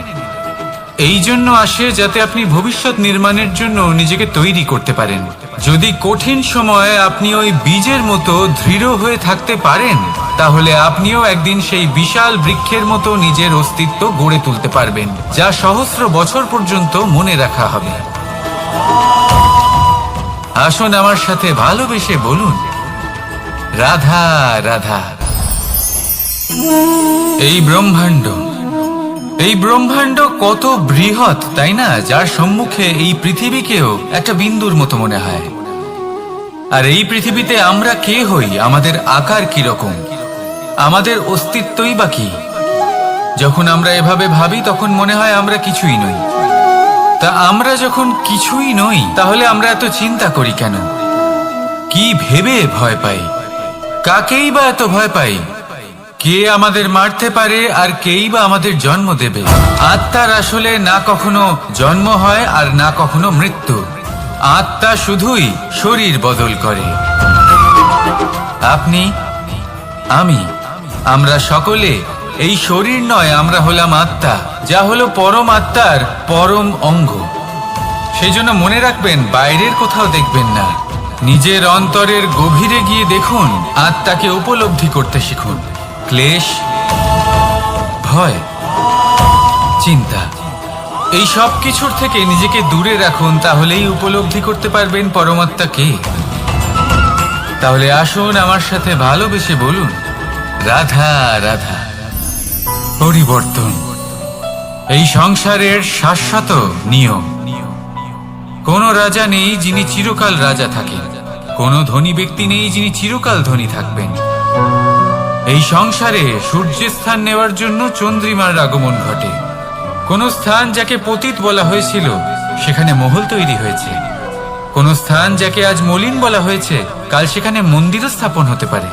এই জন্য আসে যাতে আপনি ভবিষ্যৎ নির্মাণের জন্য নিজেকে তৈরি করতে পারেন। যদি কঠিন সময়ে আপনি ওই বীজের মতো দৃঢ় হয়ে থাকতে পারেন, তাহলে আপনিও একদিন সেই বিশাল বৃক্ষের মতো নিজের অস্তিত্ব গড়ে তুলতে পারবেন, যা সহস্র বছর পর্যন্ত মনে রাখা হবে। আসুন আমার সাথে ভালোবেসে বলুন রাধা রাধা। এই ব্রহ্মাণ্ড কত বৃহৎ, তাই না? যার সম্মুখে এই পৃথিবীকেও একটা বিন্দুর মতো মনে হয়। আর এই পৃথিবীতে আমরা কে হই, আমাদের আকার কি রকম, আমাদের অস্তিত্বই বা কি? যখন আমরা এভাবে ভাবি তখন মনে হয় আমরা কিছুই নই। তা আমরা যখন কিছুই নই, তাহলে আমরা এত চিন্তা করি কেন? কি ভেবে ভয় পাই? কাকেই বা এত ভয় পাই? কে আমাদের মারতে পারে আর কেই বা আমাদের জন্ম দেবে? আত্মার আসলে না কখনো জন্ম হয় আর না কখনো মৃত্যু। আত্মা শুধুই শরীর বদল করে। আপনি, আমি, আমরা সকলে এই শরীর নয়, আমরা হলাম আত্মা, যা হলো পরম আত্মার পরম অঙ্গ। সেই জন্য মনে রাখবেন, বাইরের কোথাও দেখবেন না, নিজের অন্তরের গভীরে গিয়ে দেখুন, আত্মাকে উপলব্ধি করতে শিখুন। ক্লেশ, ভয়, চিন্তা, এই সব কিছুর থেকে নিজেকে দূরে রাখুন, তাহলেই উপলব্ধি করতে পারবেন পরমাত্মাকে। তাহলে আসুন আমার সাথে ভালোবেসে বলুন রাধা রাধা। পরিবর্তন এই সংসারের শাশ্বত নিয়ম। কোন রাজা নেই যিনি চিরকাল রাজা থাকেন, কোন ধনী ব্যক্তি নেই যিনি চিরকাল ধনী থাকবেন। এই সংসারে সূর্যের স্থান নেওয়ার জন্য চন্দ্রিমার আগমন ঘটে। কোন স্থান যাকে পতিত বলা হয়েছিল সেখানে মহল তৈরি হয়েছে। কোন স্থান যাকে আজ মলিন বলা হয়েছে কাল সেখানে মন্দিরও স্থাপন হতে পারে।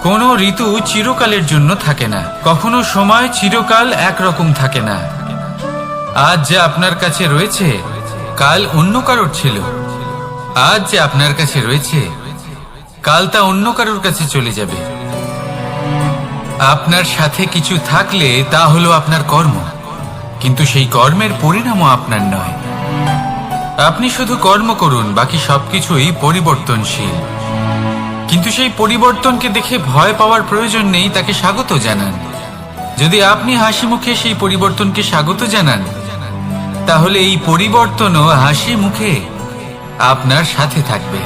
কোন ঋতু চিরকালের জন্য থাকে না, কখনো সময় চিরকাল একরকম থাকে না। আজ যা আপনার কাছে রয়েছে কাল অন্য কারোর ছিল, আজ যে আপনার কাছে রয়েছে কাল তা অন্য কারোর কাছে চলে যাবে। আপনার সাথে কিছু থাকলে তা হলো আপনার কর্ম, কিন্তু সেই কর্মের পরিণামও আপনার নয়। আপনি শুধু কর্ম করুন, বাকি সবকিছুই পরিবর্তনশীল। কিন্তু সেই পরিবর্তনকে দেখে ভয় পাওয়ার প্রয়োজন নেই, তাকে স্বাগত জানান। যদি আপনি হাসি মুখে সেই পরিবর্তনকে স্বাগত জানান, তাহলে এই পরিবর্তনও হাসি মুখে আপনার সাথে থাকবে।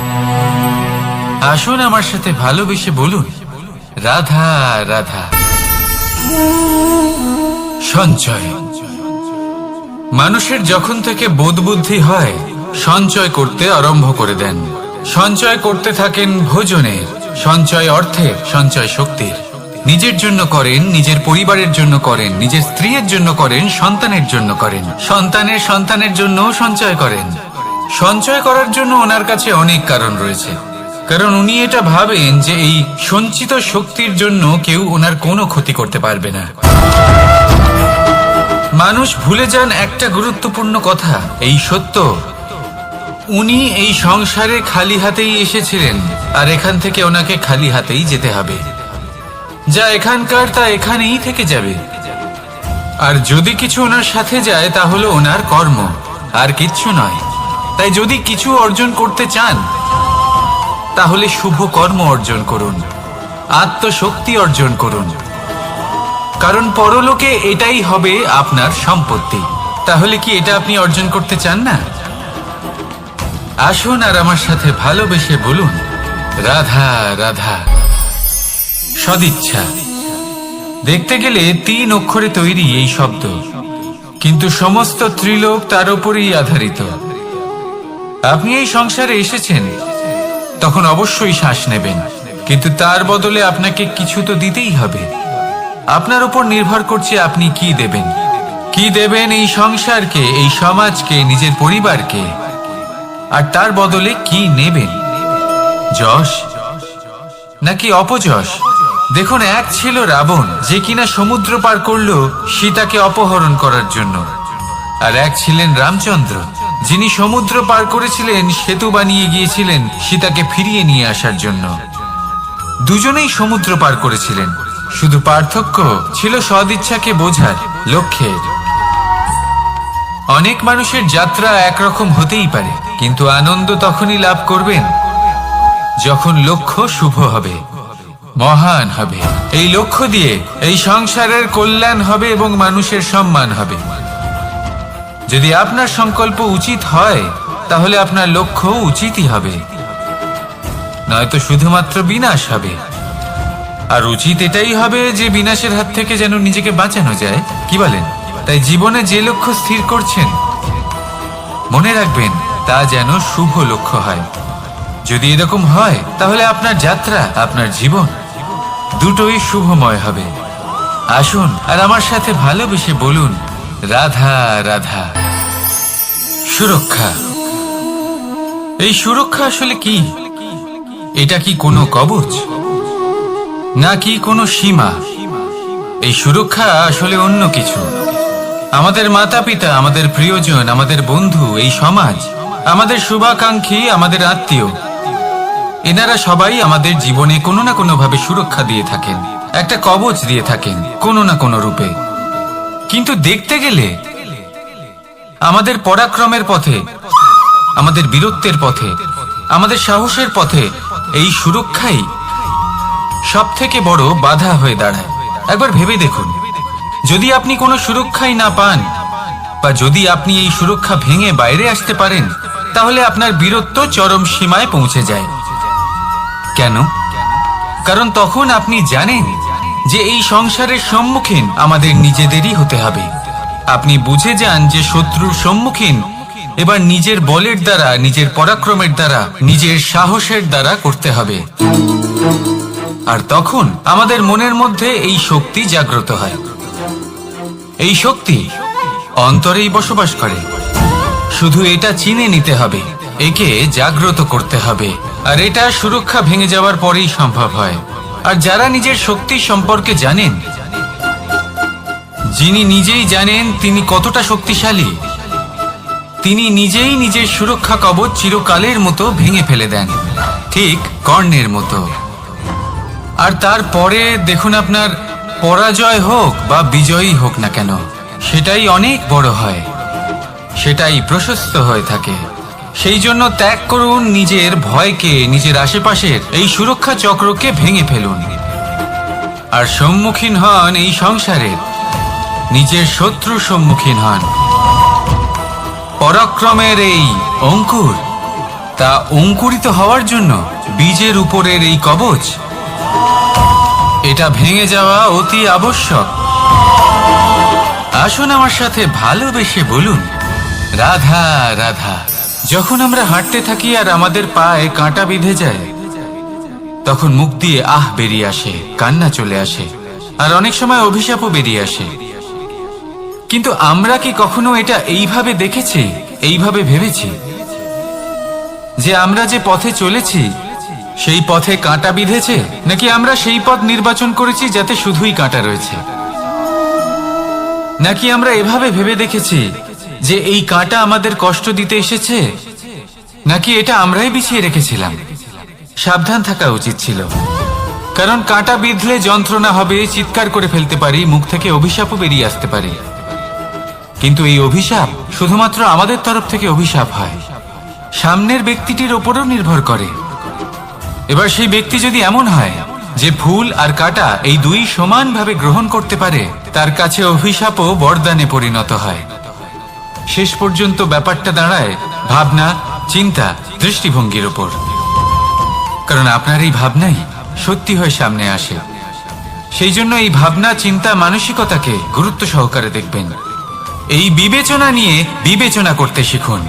আসুন আমার সাথে ভালোবেসে বলুন, রাধা রাধা। সঞ্চয়। মানুষের যখন থেকে বোধ বুদ্ধি হয় সঞ্চয় করতে আরম্ভ করে দেন। সঞ্চয় করতে থাকেন ভোজনের, সঞ্চয় অর্থের, সঞ্চয় শক্তির। নিজের জন্য করেন, নিজের পরিবারের জন্য করেন, নিজের স্ত্রীর জন্য করেন, সন্তানের জন্য করেন, সন্তানের সন্তানের জন্যও সঞ্চয় করেন। সঞ্চয় করার জন্য ওনার কাছে অনেক কারণ রয়েছে, কারণ উনি এটা ভাবেন যে এই সঞ্চিত শক্তির জন্য কেউ ওনার কোনো ক্ষতি করতে পারবে না। মানুষ ভুলে যান একটা গুরুত্বপূর্ণ কথা, এই সত্য, উনি এই সংসারে খালি হাতেই এসেছিলেন আর এখান থেকে ওনাকে খালি হাতেই যেতে হবে। যা এখানকার তা এখানেই থেকে যাবে। আর যদি কিছু ওনার সাথে যায় তা হলো ওনার কর্ম, আর কিচ্ছু নয়। তাই যদি কিছু অর্জন করতে চান তাহলে শুভ কর্ম অর্জন করুন, আত্মশক্তি অর্জন করুন, কারণ পরলোকে এটাই হবে আপনার সম্পত্তি। তাহলে কি এটা আপনি অর্জন করতে চান না? আসুন আর আমার সাথে ভালোবেসে বলুন, রাধা রাধা। সদিচ্ছা। দেখতে গেলে 3 অক্ষরে তৈরি এই শব্দ, কিন্তু সমস্ত ত্রিলোক তার উপরেই আধারিত। আপনি এই সংসারে এসেছেন, তখন অবশ্যই শ্বাস নেবেন, কিন্তু তার বদলে আপনাকে কিছু তো দিতেই হবে। আপনার উপর নির্ভর করছে আপনি কি দেবেন। কি দেবেন এই সংসারকে, এই সমাজকে, নিজের পরিবারকে, আর তার বদলে কি নেবেন? যশ নাকি অপযশ? দেখুন, এক ছিল রাবণ, যে কিনা সমুদ্র পার করলো সীতাকে অপহরণ করার জন্য, আর এক ছিলেন রামচন্দ্র, যিনি সমুদ্র পার করেছিলেন, সেতু বানিয়ে গিয়েছিলেন সীতাকে ফিরিয়ে নিয়ে আসার জন্য। দুজনেই সমুদ্র পার করেছিলেন, শুধু পার্থক্য ছিল সদিচ্ছাকে বোঝার, লক্ষ্যের। অনেক মানুষের যাত্রা একরকম হতেই পারে, কিন্তু আনন্দ তখনই লাভ করবেন যখন লক্ষ্য শুভ হবে, মহান হবে। এই লক্ষ্য দিয়ে এই সংসারের কল্যাণ হবে এবং মানুষের সম্মান হবে। যদি আপনার সংকল্প উচিত হয় তাহলে আপনার লক্ষ্য উচিতই হবে, নয়তো শুধুমাত্র বিনাশ হবে। আর উচিত এটাই হবে যে বিনাশের হাত থেকে যেন নিজেকে বাঁচানো যায়, কি বলেন? তাই জীবনে যে লক্ষ্য স্থির করছেন মনে রাখবেন তা যেন শুভ লক্ষ্য হয়। যদি এরকম হয় তাহলে আপনার যাত্রা, আপনার জীবন দুটোই শুভময় হবে। আসুন আর আমার সাথে ভালোবেসে বলুন, রাধা রাধা। সুরক্ষা। এই সুরক্ষা আসলে কি? এটা কি কোনো কবচ নাকি কোনো সীমা? এই সুরক্ষা আসলে অন্য কিছু। আমাদের মাতা পিতা, আমাদের প্রিয়জন, আমাদের বন্ধু, এই সমাজ, আমাদের শুভাকাঙ্ক্ষী, আমাদের আত্মীয়, এনারা সবাই আমাদের জীবনে কোনো না কোনো ভাবে সুরক্ষা দিয়ে থাকেন, একটা কবচ দিয়ে থাকেন কোনো না কোনো রূপে। কিন্তু দেখতে গেলে আমাদের পরাক্রমের পথে, আমাদের বীরত্বের পথে, আমাদের সাহসের পথে এই সুরক্ষাই সব থেকে বড় বাধা হয়ে দাঁড়ায়। একবার ভেবে দেখুন, যদি আপনি কোনো সুরক্ষাই না পান, বা যদি আপনি এই সুরক্ষা ভেঙে বাইরে আসতে পারেন, তাহলে আপনার বীরত্ব চরম সীমায় পৌঁছে যায়। কেন? কারণ তখন আপনি জানেন যে এই সংসারের সম্মুখীন আমাদের নিজেদেরই হতে হবে। আপনি বুঝে যান যে শত্রুর সম্মুখীন এবার নিজের বলের দ্বারা, নিজের পরাক্রমের দ্বারা, নিজের সাহসের দ্বারা করতে হবে। আর তখন আমাদের মনের মধ্যে এই শক্তি জাগ্রত হয়। এই শক্তি অন্তরেই বসবাস করে। শুধু এটা চিনে নিতে হবে, একে জাগ্রত করতে হবে, আর এটা সুরক্ষা ভেঙে যাওয়ার পরেই সম্ভব হয়। আর যারা নিজের শক্তি সম্পর্কে জানেন, যিনি নিজেই জানেন তিনি কতটা শক্তিশালী, তিনি নিজেই নিজের সুরক্ষা কবচ চিরকালের মতো ভেঙে ফেলে দেন, ঠিক কর্ণের মতো। আর তারপরে দেখুন, আপনার পরাজয় হোক বা বিজয়ী হোক না কেন, সেটাই অনেক বড় হয়, সেটাই প্রশস্ত হয়ে থাকে। সেই জন্য ত্যাগ করুন নিজের ভয়কে, নিজের আশেপাশের এই সুরক্ষা চক্রকে ভেঙে ফেলুন, আর সম্মুখীন হন এই সংসারের নিজের শত্রু সম্মুখীন হন। পরাক্রমের এই অঙ্কুর, তা অঙ্কুরিত হওয়ার জন্য বীজের উপরের এই কবচ, এটা ভেঙে যাওয়া অতি আবশ্যক। আসুন আমার সাথে ভালোবেসে বলুন, রাধা রাধা। যখন আমরা হাঁটতে থাকি আর আমাদের পায়ে কাঁটা বিঁধে যায়, তখন মুখ দিয়ে আহ বেরিয়ে আসে, কান্না চলে আসে, আর অনেক সময় অভিশাপও বেরিয়ে আসে। কিন্তু আমরা কি কখনো এটা এইভাবে দেখেছি, এইভাবে ভেবেছি যে আমরা যে পথে চলেছি সেই পথে কাঁটা বিঁধেছে, নাকি আমরা সেই পথ নির্বাচন করেছি যাতে শুধুই কাঁটা রয়েছে? নাকি আমরা এভাবে ভেবে দেখেছি যে এই কাঁটা আমাদের কষ্ট দিতে এসেছে, নাকি এটা আমরাই বিছিয়ে রেখেছিলাম? সাবধান থাকা উচিত ছিল, কারণ কাঁটা বিঁধলে যন্ত্রণা হবে, চিৎকার করে ফেলতে পারি, মুখ থেকে অভিশাপও বেরিয়ে আসতে পারে। কিন্তু এই অভিশাপ শুধুমাত্র আমাদের তরফ থেকে অভিশাপ হয়, সামনের ব্যক্তিটির ওপরও নির্ভর করে। এবার সেই ব্যক্তি যদি এমন হয় যে ফুল আর কাঁটা এই দুই সমানভাবে গ্রহণ করতে পারে, তার কাছে অভিশাপও বরদানে পরিণত হয়। শেষ পর্যন্ত ব্যাপারটা দাঁড়ায় ভাবনা, চিন্তা, দৃষ্টিভঙ্গির ওপর। কারণ আপনার এই ভাবনাই সত্যি হয়ে সামনে আসে। সেই জন্য এই ভাবনা, চিন্তা, মানসিকতাকে গুরুত্ব সহকারে দেখবেন। এই বিবেচনা নিয়ে বিবেচনা করতে শিখুন।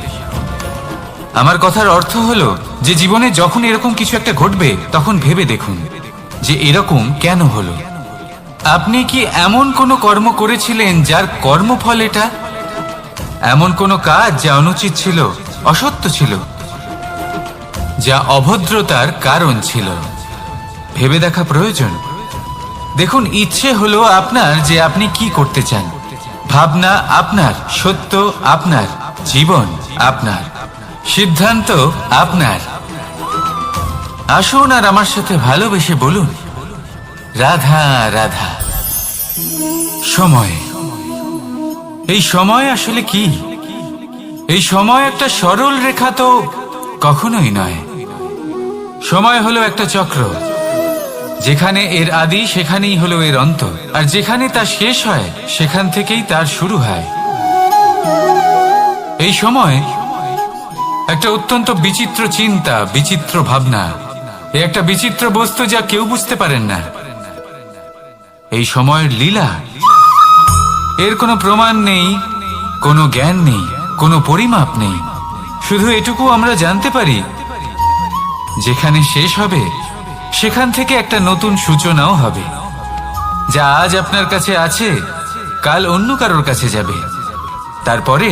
আমার কথার অর্থ হলো যে জীবনে যখন এরকম কিছু একটা ঘটবে, তখন ভেবে দেখুন যে এরকম কেন হলো। আপনি কি এমন কোনো কর্ম করেছিলেন যার কর্মফল এটা? এমন কোনো কাজ যা অনুচিত ছিল, অসত্য ছিল, যা অভদ্রতার কারণ ছিল? ভেবে দেখা প্রয়োজন। দেখুন, ইচ্ছে হলো আপনার যে আপনি কি করতে চান, ভাবনা আপনার, সত্য আপনার, জীবন আপনার, সিদ্ধান্ত আপনার। আসুন আর আমার সাথে ভালোবেসে বলুন, রাধা রাধা। সময়, এই সময় আসলে কি? এই সময় একটা সরল রেখা তো কখনোই নয়। সময় হলো একটা চক্র, যেখানে এর আদি সেখানেই হলো এর অন্ত, আর যেখানে তা শেষ হয় সেখান থেকেই তার শুরু হয়। এই সময় একটা অত্যন্ত বিচিত্র চিন্তা, বিচিত্র ভাবনা, একটা বিচিত্র বস্তু যা কেউ বুঝতে পারেন না। এই সময়ের লীলা, এর কোনো প্রমাণ নেই, কোনো জ্ঞান নেই, কোনো পরিমাপ নেই। শুধু এটুকু আমরা জানতে পারি, যেখানে শেষ হবে সেখান থেকে একটা নতুন সূচনাও হবে। যা আজ আপনার কাছে আছে, কাল অন্য কারোর কাছে যাবে, তারপরে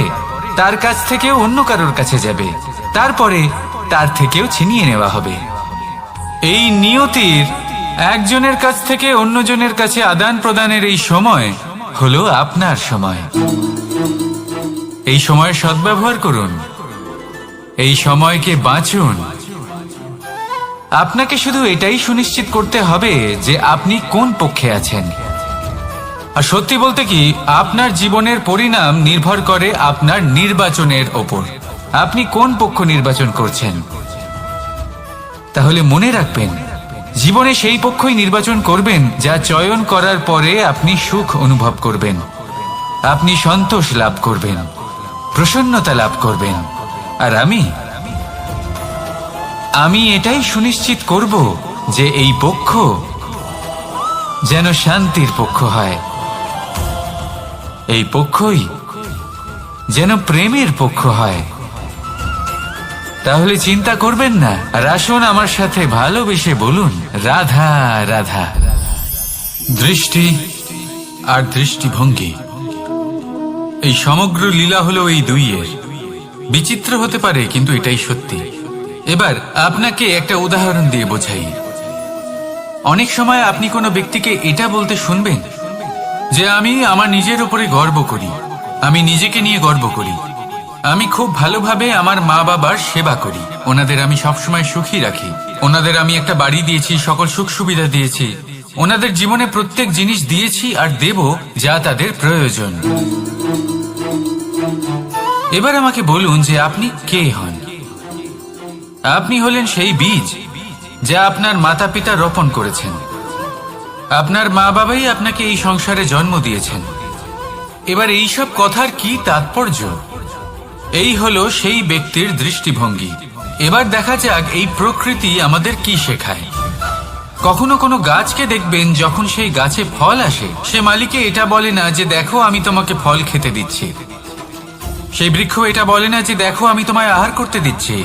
তার কাছ থেকেও অন্য কারোর কাছে যাবে, তারপরে তার থেকেও ছিনিয়ে নেওয়া হবে। এই নিয়তির একজনের কাছ থেকে অন্যজনের কাছে আদান প্রদানের এই সময় হলো আপনার সময়। এই সময়ের সদ্ব্যবহার করুন, এই সময়কে বাঁচুন। আপনাকে শুধু এটাই সুনিশ্চিত করতে হবে যে আপনি কোন পক্ষে আছেন। আর সত্যি বলতে কি, আপনার জীবনের পরিণাম নির্ভর করে আপনার নির্বাচনের ওপর। আপনি কোন পক্ষ নির্বাচন করছেন। তাহলে মনে রাখবেন, জীবনে সেই পক্ষই নির্বাচন করবেন যা চয়ন করার পরে আপনি সুখ অনুভব করবেন, আপনি সন্তোষ লাভ করবেন, প্রসন্নতা লাভ করবেন। আর আমি এটাই সুনিশ্চিত করব যে এই পক্ষ যেন শান্তির পক্ষ হয়, এই পক্ষই যেন প্রেমের পক্ষ হয়। তাহলে চিন্তা করবেন না, আর আসুন আমার সাথে ভালোবেসে বলুন রাধা রাধা। দৃষ্টি আর দৃষ্টিভঙ্গি, এই সমগ্র লীলা হলো এই দুইয়ের। বিচিত্র হতে পারে, কিন্তু এটাই সত্যি। এবার আপনাকে একটা উদাহরণ দিয়ে বোঝাই। অনেক সময় আপনি কোনো ব্যক্তিকে এটা বলতে শুনবেন যে আমি আমার নিজের উপরে গর্ব করি, আমি নিজেকে নিয়ে গর্ব করি, আমি খুব ভালোভাবে আমার মা বাবার সেবা করি, ওনাদের আমি সবসময় সুখী রাখি, ওনাদের আমি একটা বাড়ি দিয়েছি, সকল সুখ সুবিধা দিয়েছি, ওনাদের জীবনে প্রত্যেক জিনিস দিয়েছি আর দেব যা তাদের প্রয়োজন। এবার আমাকে বলুন যে আপনি কে হন? আপনি হলেন সেই বীজ যা আপনার মাতা পিতা রোপণ করেছেন। আপনার মা বাবাই আপনাকে এই সংসারে জন্ম দিয়েছেন। এবার এইসব কথার কি তাৎপর্য? এই হলো সেই ব্যক্তির দৃষ্টিভঙ্গি। এবার দেখা যাক এই প্রকৃতি আমাদের কি শেখায়। কখনো কোনো গাছকে দেখবেন, যখন সেই গাছে ফল আসে, সে মালিকে এটা বলে না যে দেখো আমি তোমাকে ফল খেতে দিচ্ছি। সেই বৃক্ষ এটা বলে না যে দেখো আমি তোমায় আহার করতে দিচ্ছি,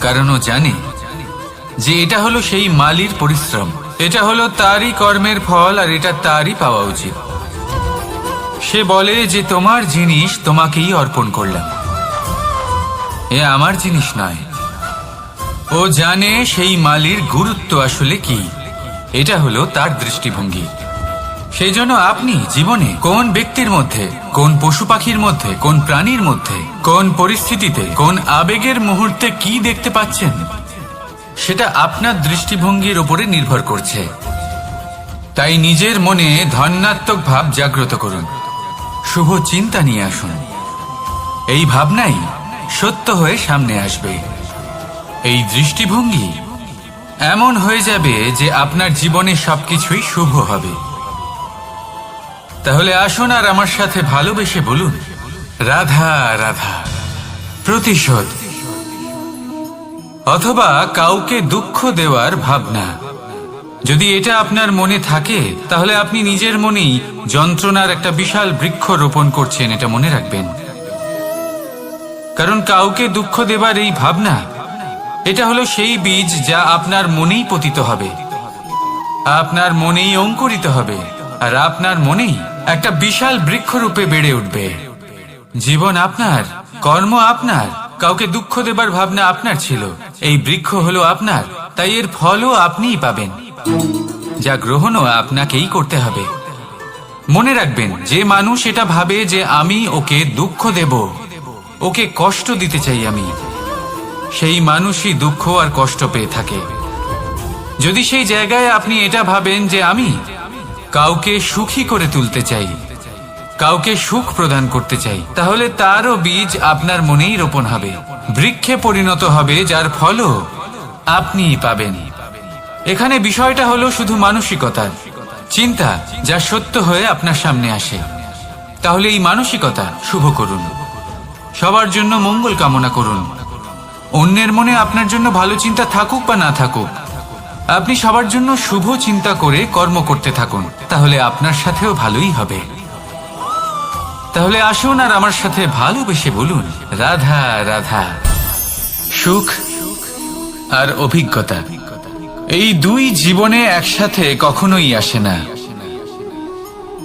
কারণ ও জানে যে এটা হলো সেই মালির পরিশ্রম, এটা হলো তারই কর্মের ফল, আর এটা তারই পাওয়া উচিত। সে বলে যে তোমার জিনিস তোমাকেই অর্পণ করলাম, এ আমার জিনিস নয়। ও জানে সেই মালির গুরুত্ব আসলে কি। এটা হলো তার দৃষ্টিভঙ্গি। সেই জন্য আপনি জীবনে কোন ব্যক্তির মধ্যে, কোন পশু পাখির মধ্যে, কোন প্রাণীর মধ্যে, কোন পরিস্থিতিতে, কোন আবেগের মুহূর্তে কি দেখতে পাচ্ছেন, সেটা আপনার দৃষ্টিভঙ্গির উপরে নির্ভর করছে। তাই নিজের মনে ধনাত্মক ভাব জাগ্রত করুন, শুভ চিন্তা নিয়ে আসুন। এই ভাবনাই সত্য হয়ে সামনে আসবে। এই দৃষ্টিভঙ্গি এমন হয়ে যাবে যে আপনার জীবনে সবকিছুই শুভ হবে। তাহলে আসুন আর আমার সাথে ভালোবেসে বলুন রাধা রাধা। প্রতিশোধ অথবা কাউকে দুঃখ দেওয়ার ভাবনা, যদি এটা আপনার মনে থাকে, তাহলে আপনি নিজের মনেই যন্ত্রণার একটা বিশাল বৃক্ষ রোপণ করছেন, এটা মনে রাখবেন। কারণ কাউকে দুঃখ দেবার এই ভাবনা, এটা হলো সেই বীজ যা আপনার মনেই পতিত হবে, আপনার মনেই অঙ্কুরিত হবে, আর আপনার মনেই একটা বিশাল বৃক্ষরূপে বেড়ে উঠবে। জীবন আপনার, কর্ম আপনার, কাউকে দুঃখ দেবার ভাবনা আপনার ছিল, এই বৃক্ষ হলো আপনার, তাই এর ফলও আপনিই পাবেন, যা গ্রহণও আপনাকেই করতে হবে। মনে রাখবেন, যে মানুষ এটা ভাবে যে আমি ওকে দুঃখ দেব, ওকে কষ্ট দিতে চাই আমি, সেই মানুষই দুঃখ আর কষ্ট পেয়ে থাকে। যদি সেই জায়গায় আপনি এটা ভাবেন যে আমি কাউকে সুখী করে তুলতে চাই, কাউকে সুখ প্রদান করতে চাই, তাহলে তারও বীজ আপনার মনেই রোপণ হবে, বৃক্ষে পরিণত হবে, যার ফলও আপনিই পাবেন। এখানে বিষয়টা হলো শুধু মানসিকতার চিন্তা, যা সত্য হয়ে আপনার সামনে আসে। তাহলে এই মানসিকতা শুভ করুন, সবার জন্য মঙ্গল কামনা করুন। অন্যের মনে আপনার জন্য ভালো চিন্তা থাকুক বা না থাকুক, আপনি সবার জন্য শুভ চিন্তা করে কর্ম করতে থাকুন, তাহলে আপনার সাথেও ভালোই হবে। তাহলে আসুন আর আমার সাথে ভালোবেসে বলুন রাধা রাধা। সুখ আর অভিজ্ঞতা, এই দুই জীবনে একসাথে কখনোই আসে না।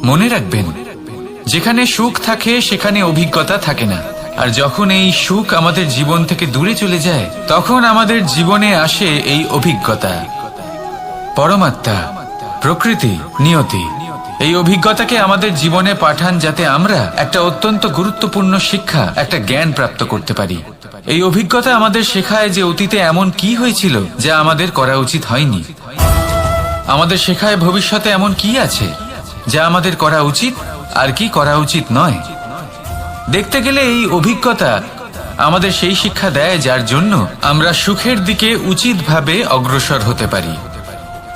মনে রাখবেন, যেখানে সুখ থাকে সেখানে অভিজ্ঞতা থাকে না, আর যখন এই সুখ আমাদের জীবন থেকে দূরে চলে যায়, তখন আমাদের জীবনে আসে এই অভিজ্ঞতা। পরমাত্মা, প্রকৃতি, নিয়তি এই অভিজ্ঞতাকে আমাদের জীবনে পাঠান, যাতে আমরা একটা অত্যন্ত গুরুত্বপূর্ণ শিক্ষা, একটা জ্ঞান প্রাপ্ত করতে পারি। এই অভিজ্ঞতা আমাদের শেখায় যে অতীতে এমন কি হয়েছিল যা আমাদের করা উচিত হয়নি। আমাদের শেখায় ভবিষ্যতে এমন কি আছে যা আমাদের করা উচিত আর কি করা উচিত নয়। দেখতে গেলে এই অভিজ্ঞতা আমাদের সেই শিক্ষা দেয় যার জন্য আমরা সুখের দিকে উচিতভাবে অগ্রসর হতে পারি।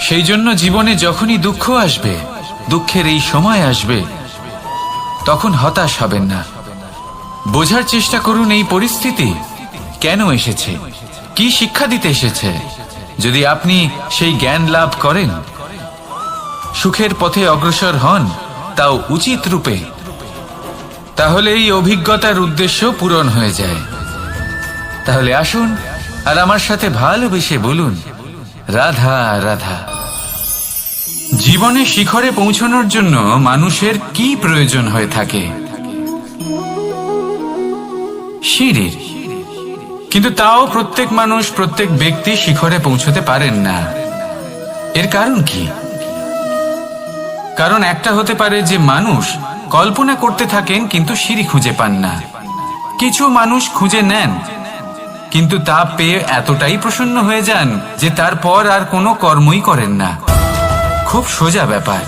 সেই জন্য জীবনে যখনই দুঃখ আসবে, দুঃখের এই সময় আসবে, তখন হতাশ হবেন না। বোঝার চেষ্টা করুন এই পরিস্থিতি কেন এসেছে, কি শিক্ষা দিতে এসেছে। যদি আপনি সেই জ্ঞান লাভ করেন, সুখের পথে অগ্রসর হন, তাও উচিত রূপে, তাহলে এই অভিজ্ঞতার উদ্দেশ্য পূরণ হয়ে যায়। তাহলে আসুন আর আমার সাথে ভালোবেসে বলুন, রাধা রাধা। জীবনে শিখরে পৌঁছানোর জন্য মানুষের কি প্রয়োজন হয়ে থাকে? সিঁড়ির। কিন্তু তাও প্রত্যেক মানুষ, প্রত্যেক ব্যক্তি শিখরে পৌঁছতে পারেন না। এর কারণ কি? কারণ একটা হতে পারে যে মানুষ কল্পনা করতে থাকেন কিন্তু সিঁড়ি খুঁজে পান না। কিছু মানুষ খুঁজে নেন কিন্তু তা পেয়ে এতটাই প্রসন্ন হয়ে যান যে তারপর আর কোনো কর্মই করেন না। খুব সোজা ব্যাপার।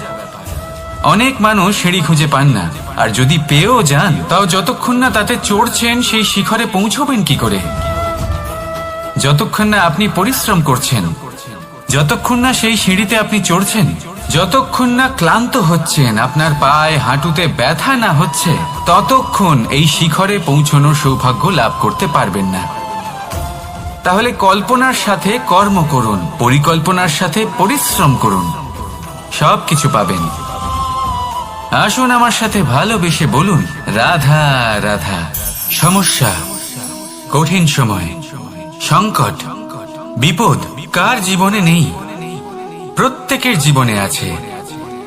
অনেক মানুষ সিঁড়ি খুঁজে পান না, আর যদি পেয়েও যান তাও যতক্ষণ না তাতে চড়ছেন সেই শিখরে পৌঁছবেন কি করে? যতক্ষণ না আপনি পরিশ্রম করছেন, যতক্ষণ না সেই সিঁড়িতে আপনি চড়ছেন, যতক্ষণ না ক্লান্ত হচ্ছেন, আপনার পায়ে হাঁটুতে ব্যথা না হচ্ছে, ততক্ষণ এই শিখরে পৌঁছানোর সৌভাগ্য লাভ করতে পারবেন না। তাহলে কল্পনার সাথে কর্ম করুন, পরিকল্পনার সাথে পরিশ্রম করুন, সব কিছু পাবেন। আসুন আমার সাথে ভালোবেসে বলুন, রাধা রাধা। সমস্যা, কঠিন সময়, সংকট, বিপদ কার জীবনে নেই? প্রত্যেকের জীবনে আছে।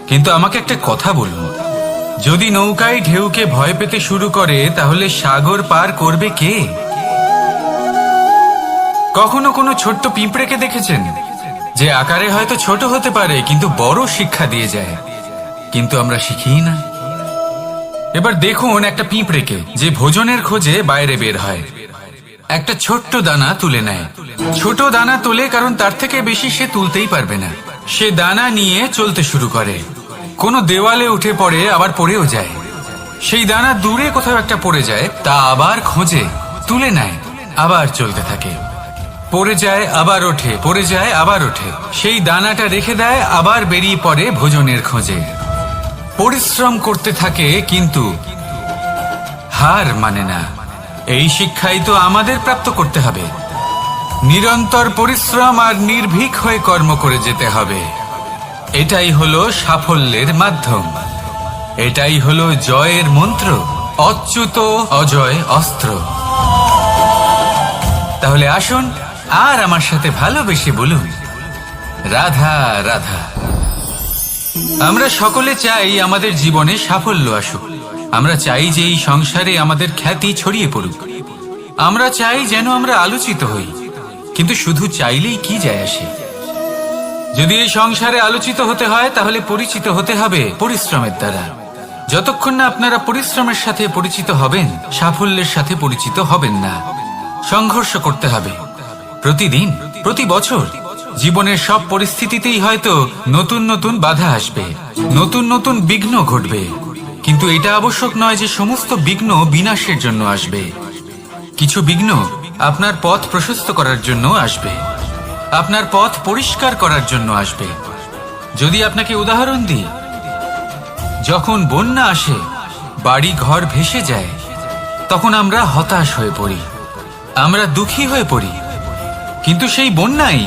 কিন্তু আমাকে একটা কথা বলুন, যদি নৌকায় ঢেউকে ভয় পেতে শুরু করে তাহলে সাগর পার করবে কে? কখনো কোনো ছোট্ট পিঁপড়েকে দেখেছেন যে আকারে হয়তো ছোট হতে পারে কিন্তু বড় শিক্ষা দিয়ে যায়? কিন্তু আমরা শিখি না। এবার দেখুন একটা পিঁপড়েকে যে ভোজনের খোঁজে বাইরে বের হয়, একটা ছোট্ট দানা তুলে নেয়। ছোট দানা তোলে কারণ তার থেকে বেশি সে তুলতেই পারবে না। সে দানা নিয়ে চলতে শুরু করে, কোনো দেওয়ালে উঠে পড়ে, আবার পড়েও যায়। সেই দানা দূরে কোথাও একটা পড়ে যায়, তা আবার খোঁজে, তুলে নেয়, আবার চলতে থাকে। পড়ে যায় আবার ওঠে, পড়ে যায় আবার ওঠে। সেই দানাটা রেখে দেয়, আবার বেরিয়ে পড়ে ভোজনের খোঁজে। পরিশ্রম করতে থাকে কিন্তু হার মানে না। এই শিক্ষাই তো আমাদের প্রাপ্ত করতে হবে। নিরন্তর পরিশ্রম আর নির্ভীক হয়ে কর্ম করে যেতে হবে। এটাই হলো সাফল্যের মাধ্যম, এটাই হলো জয়ের মন্ত্র, অচ্যুত অজয় অস্ত্র। তাহলে আসুন আর আমার সাথে ভালোবেসে বলুন, রাধা রাধা। আমরা সকলে চাই আমাদের জীবনে সাফল্য আসুক। আমরা চাই যে এই সংসারে আমাদের খ্যাতি ছড়িয়ে পড়ুক। আমরা চাই যেন আমরা আলোচিত হই। কিন্তু শুধু চাইলেই কি যায় আসে? যদি এই সংসারে আলোচিত হতে হয় তাহলে পরিচিত হতে হবে পরিশ্রমের দ্বারা। যতক্ষণ না আপনারা পরিশ্রমের সাথে পরিচিত হবেন, সাফল্যের সাথে পরিচিত হবেন না। সংঘর্ষ করতে হবে প্রতিদিন, প্রতি বছর। জীবনের সব পরিস্থিতিতেই হয়তো নতুন নতুন বাধা আসবে, নতুন নতুন বিঘ্ন ঘটবে। কিন্তু এটা আবশ্যক নয় যে সমস্ত বিঘ্ন বিনাশের জন্য আসবে। কিছু বিঘ্ন আপনার পথ প্রশস্ত করার জন্য আসবে, আপনার পথ পরিষ্কার করার জন্য আসবে। যদি আপনাকে উদাহরণ দিই, যখন বন্যা আসে, বাড়ি ঘর ভেসে যায়, তখন আমরা হতাশ হয়ে পড়ি, আমরা দুঃখী হয়ে পড়ি। কিন্তু সেই বন্যাই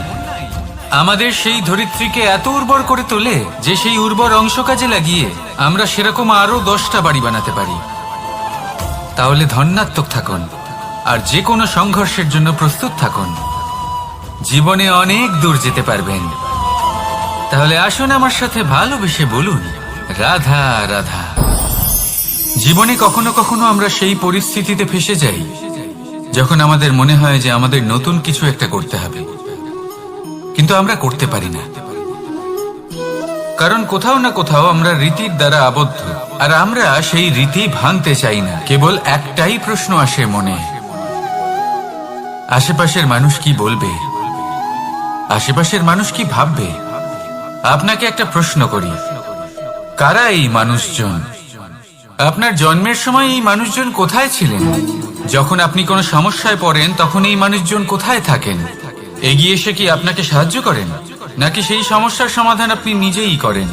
আমাদের সেই ধরিত্রীকে এত উর্বর করে তোলে যে সেই উর্বর অংশ কাজে লাগিয়ে আমরা সেরকম আরো 10টা বাড়ি বানাতে পারি। তাহলে ধন্যাত্মক থাকুন আর যে কোনো সংঘর্ষের জন্য প্রস্তুত থাকুন। জীবনে অনেক দূর যেতে পারবেন। তাহলে আসুন আমার সাথে ভালোবেসে বলুন, রাধা রাধা। জীবনে কখনো কখনো আমরা সেই পরিস্থিতিতে ফেসে যাই যখন আমাদের মনে হয় যে আমাদের নতুন কিছু একটা করতে হবে, কিন্তু আমরা করতে পারি না। কারণ কোথাও না কোথাও আমরা রীতির দ্বারা আবদ্ধ, আর আমরা সেই রীতি ভাঙতে চাই না। কেবল একটাই প্রশ্ন আসে মনে, আশেপাশের মানুষ কি বলবে, আশেপাশের মানুষ কি ভাববে। আপনাকে একটা প্রশ্ন করি, কারা এই মানুষজন? আপনার জন্মের সময় এই মানুষজন কোথায় ছিলেন? যখন আপনি কোনো সমস্যায় পড়েন তখন এই মানুষজন কোথায় থাকেন? এগিয়ে এসে কি আপনাকে সাহায্য করেন, নাকি সেই সমস্যার সমাধান আপনি নিজেই করেন?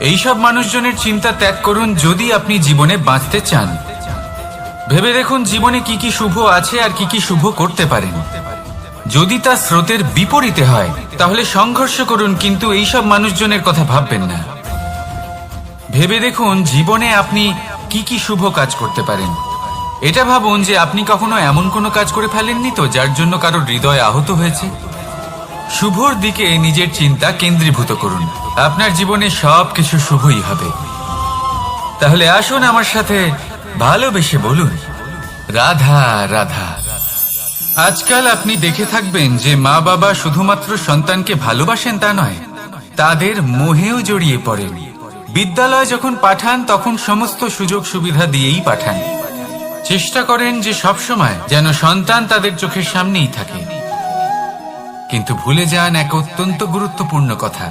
এইসব মানুষজনের চিন্তা ত্যাগ করুন যদি আপনি জীবনে বাঁচতে চান। ভেবে দেখুন জীবনে কি কি শুভ আছে আর কি কি শুভ করতে পারেন। যদি তা স্রোতের বিপরীতে হয় তাহলে সংঘর্ষ করুন, কিন্তু এইসব মানুষজনের কথা ভাববেন না। ভেবে দেখুন জীবনে আপনি কি কি শুভ কাজ করতে পারেন। এটা ভাবুন যে আপনি কখনো এমন কোনো কাজ করে ফেলেননি তো যার জন্য কারো হৃদয় আহত হয়েছে। শুভর দিকে নিজের চিন্তা কেন্দ্রীভূত করুন, আপনার জীবনে সবকিছু শুভই হবে। তাহলে আসুন আমার সাথে ভালোবেসে বলুন, রাধা রাধা। আজকাল আপনি দেখে থাকবেন যে মা বাবা শুধুমাত্র সন্তানকে ভালোবাসেন তা নয়, তাদের মোহেও জড়িয়ে পড়েন। বিদ্যালয়ে যখন পাঠান তখন সমস্ত সুযোগ সুবিধা দিয়েই পাঠান, চেষ্টা করেন যে সবসময় যেন সন্তান তাদের চোখের সামনেই থাকে। কিন্তু ভুলে যান এক অত্যন্ত গুরুত্বপূর্ণ কথা,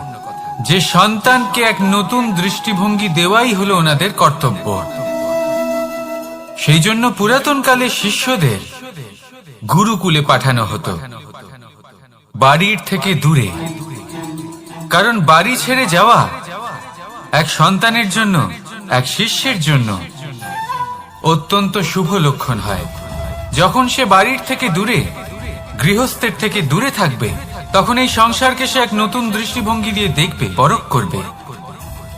যে সন্তানকে এক নতুন দৃষ্টিভঙ্গি দেওয়াই হলো ওনাদের কর্তব্য। সেই জন্য পুরাতন কালে শিষ্যদের গুরুকুলে পাঠানো হতো, বাড়ির থেকে দূরে। কারণ বাড়ি ছেড়ে যাওয়া এক সন্তানের জন্য, এক শিষ্যের জন্য অত্যন্ত শুভ লক্ষণ হয়। যখন সে বাড়ির থেকে দূরে, গৃহস্থের থেকে দূরে থাকবে, তখন এই সংসারকে সে এক নতুন দৃষ্টিভঙ্গি দিয়ে দেখবে, পরখ করবে,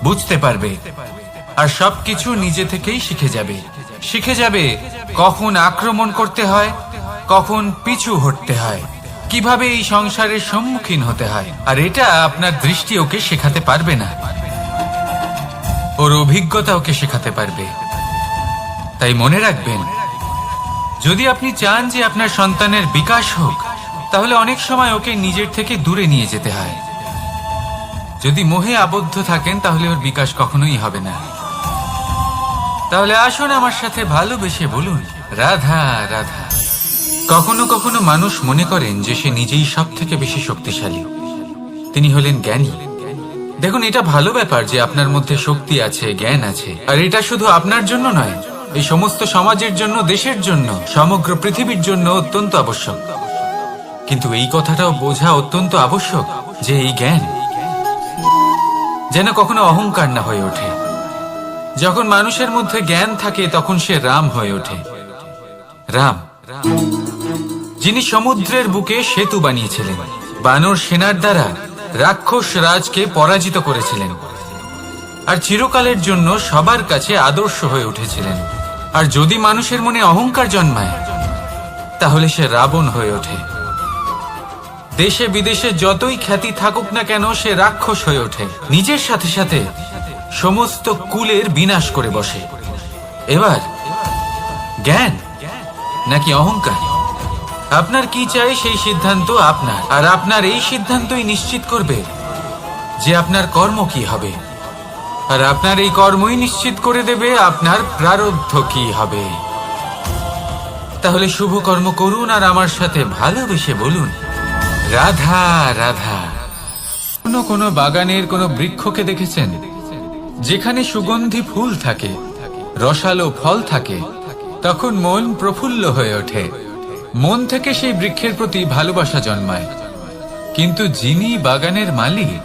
বুঝতে পারবে, আর সবকিছু নিজে থেকেই শিখে যাবে কখন আক্রমণ করতে হয়, কখন পিছু হটতে হয়, কিভাবে এই সংসারের সম্মুখীন হতে হয়। আর এটা আপনার দৃষ্টি ওকে শেখাতে পারবে না, ওর অভিজ্ঞতা ওকে শেখাতে পারবে। তাই মনে রাখবেন, যদি আপনি চান যে আপনার সন্তানের বিকাশ হোক, তাহলে অনেক সময় ওকে নিজের থেকে দূরে নিয়ে যেতে হয়। যদি মোহে আবদ্ধ থাকেন তাহলে ওর বিকাশ কখনোই হবে না। তাহলে আসুন আমার সাথে ভালোবেসে বলুন, রাধা রাধা। কখনো কখনো মানুষ মনে করেন যে সে নিজেই সব থেকে বেশি শক্তিশালী, তিনি হলেন জ্ঞানী। দেখুন, এটা ভালো ব্যাপার যে আপনার মধ্যে শক্তি আছে, জ্ঞান আছে, আর এটা শুধু আপনার জন্য নয়, এই সমস্ত সমাজের জন্য, দেশের জন্য, সমগ্র পৃথিবীর জন্য অত্যন্ত আবশ্যক। কিন্তু এই কথাটাও বোঝা অত্যন্ত আবশ্যক যে এই জ্ঞান যেন কখনো অহংকার না হয়ে ওঠে। যখন মানুষের মধ্যে জ্ঞান থাকে তখন সে রাম হয়ে ওঠে। রাম, যিনি সমুদ্রের বুকে সেতু বানিয়েছিলেন, বানর সেনার দ্বারা রাক্ষস রাজকে পরাজিত করেছিলেন, আর চিরকালের জন্য সবার কাছে আদর্শ হয়ে উঠেছিলেন। আর যদি মানুষের মনে অহংকার জন্মায়, তাহলে সে রাবণ হয়ে ওঠে। দেশে বিদেশে যতই খ্যাতি থাকুক না কেন, সে রাক্ষস হয়ে ওঠে, নিজের সাথে সাথে সমস্ত কুলের বিনাশ করে বসে। এবার জ্ঞান নাকি অহংকার, আপনার কি চাই সেই সিদ্ধান্ত আপনার, আর আপনার এই সিদ্ধান্তই নিশ্চিত করবে যে আপনার কর্ম কি হবে, আর আপনার এই কর্মই নিশ্চিত করে দেবে আপনার প্রারব্ধ কি হবে। তাহলে শুভ কর্ম করুন আর আমার সাথে ভালোবেসে বলুন, রাধা রাধা। কোনো বাগানের কোনো বৃক্ষকে দেখেছেন যেখানে সুগন্ধি ফুল থাকে, রসালো ফল থাকে, তখন মন প্রফুল্ল হয়ে ওঠে, মন থেকে সেই বৃক্ষের প্রতি ভালোবাসা জন্মায়। কিন্তু যিনি বাগানের মালিক,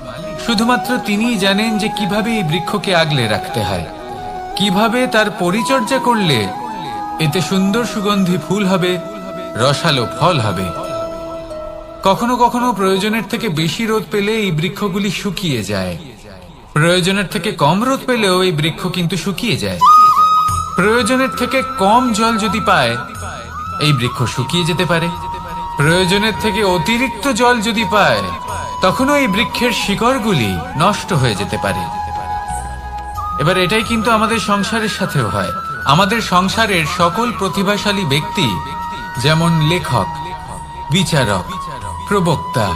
শুধুমাত্র তিনিই জানেন যে কিভাবে এই বৃক্ষকে আগলে রাখতে হয়, কিভাবে তার পরিচর্যা করলে এতে সুন্দর সুগন্ধি ফুল হবে, রসালো ফল হবে। কখনো কখনো প্রয়োজনের থেকে বেশি রোদ পেলে এই বৃক্ষগুলি শুকিয়ে যায়, প্রয়োজনের থেকে কম রোদ পেলেও এই বৃক্ষ কিন্তু শুকিয়ে যায়। প্রয়োজনের থেকে কম জল যদি পায়, এই বৃক্ষ শুকিয়ে যেতে পারে। প্রয়োজনের থেকে অতিরিক্ত জল যদি পায়, তখনও এই বৃক্ষের শিকড়গুলি নষ্ট হয়ে যেতে পারে। এবার এটাই কিন্তু আমাদের সংসারের সাথেও হয়। আমাদের সংসারের সকল প্রতিভাশালী ব্যক্তি, যেমন লেখক, বিচারক, প্রবক্তা,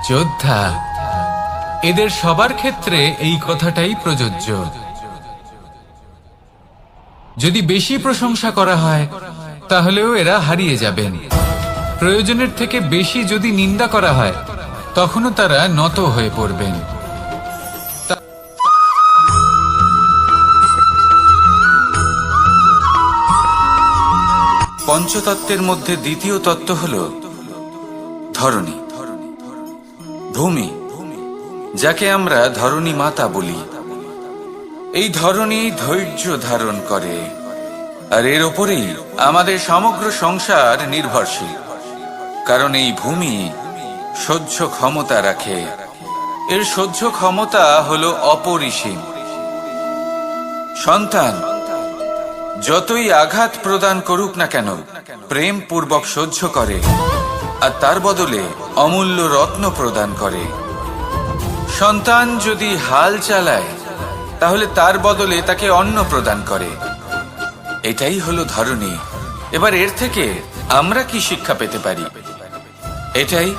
যোদ্ধা, এদের সবার ক্ষেত্রে এই কথাটাই প্রযোজ্য। যদি বেশি প্রশংসা করা হয়, তাহলেও এরা হারিয়ে যাবেন। প্রয়োজনের থেকে বেশি যদি নিন্দা করা হয়, তখনও তারা নত হয়ে পড়বেন। পঞ্চতত্ত্বের মধ্যে দ্বিতীয় তত্ত্ব হল ধরণী, ভূমি, যাকে আমরা ধরণী মাতা বলি। এই ধরণী ধৈর্য ধারণ করে, আর এর ওপরেই আমাদের সমগ্র সংসার নির্ভরশীল। কারণ এই ভূমি সহ্য ক্ষমতা রাখে, এর সহ্য ক্ষমতা হলো অপরিসীম। সন্তান যতই আঘাত প্রদান করুক না কেন প্রেম পূর্বক সহ্য করে আর তার বদলে অমূল্য রত্ন প্রদান করে। সন্তান যদি হাল চালায় তাহলে তার বদলে তাকে অন্ন প্রদান করে। এটাই হলো ধরনী। এবার এর থেকে আমরা কি শিক্ষা পেতে পারি? এটাই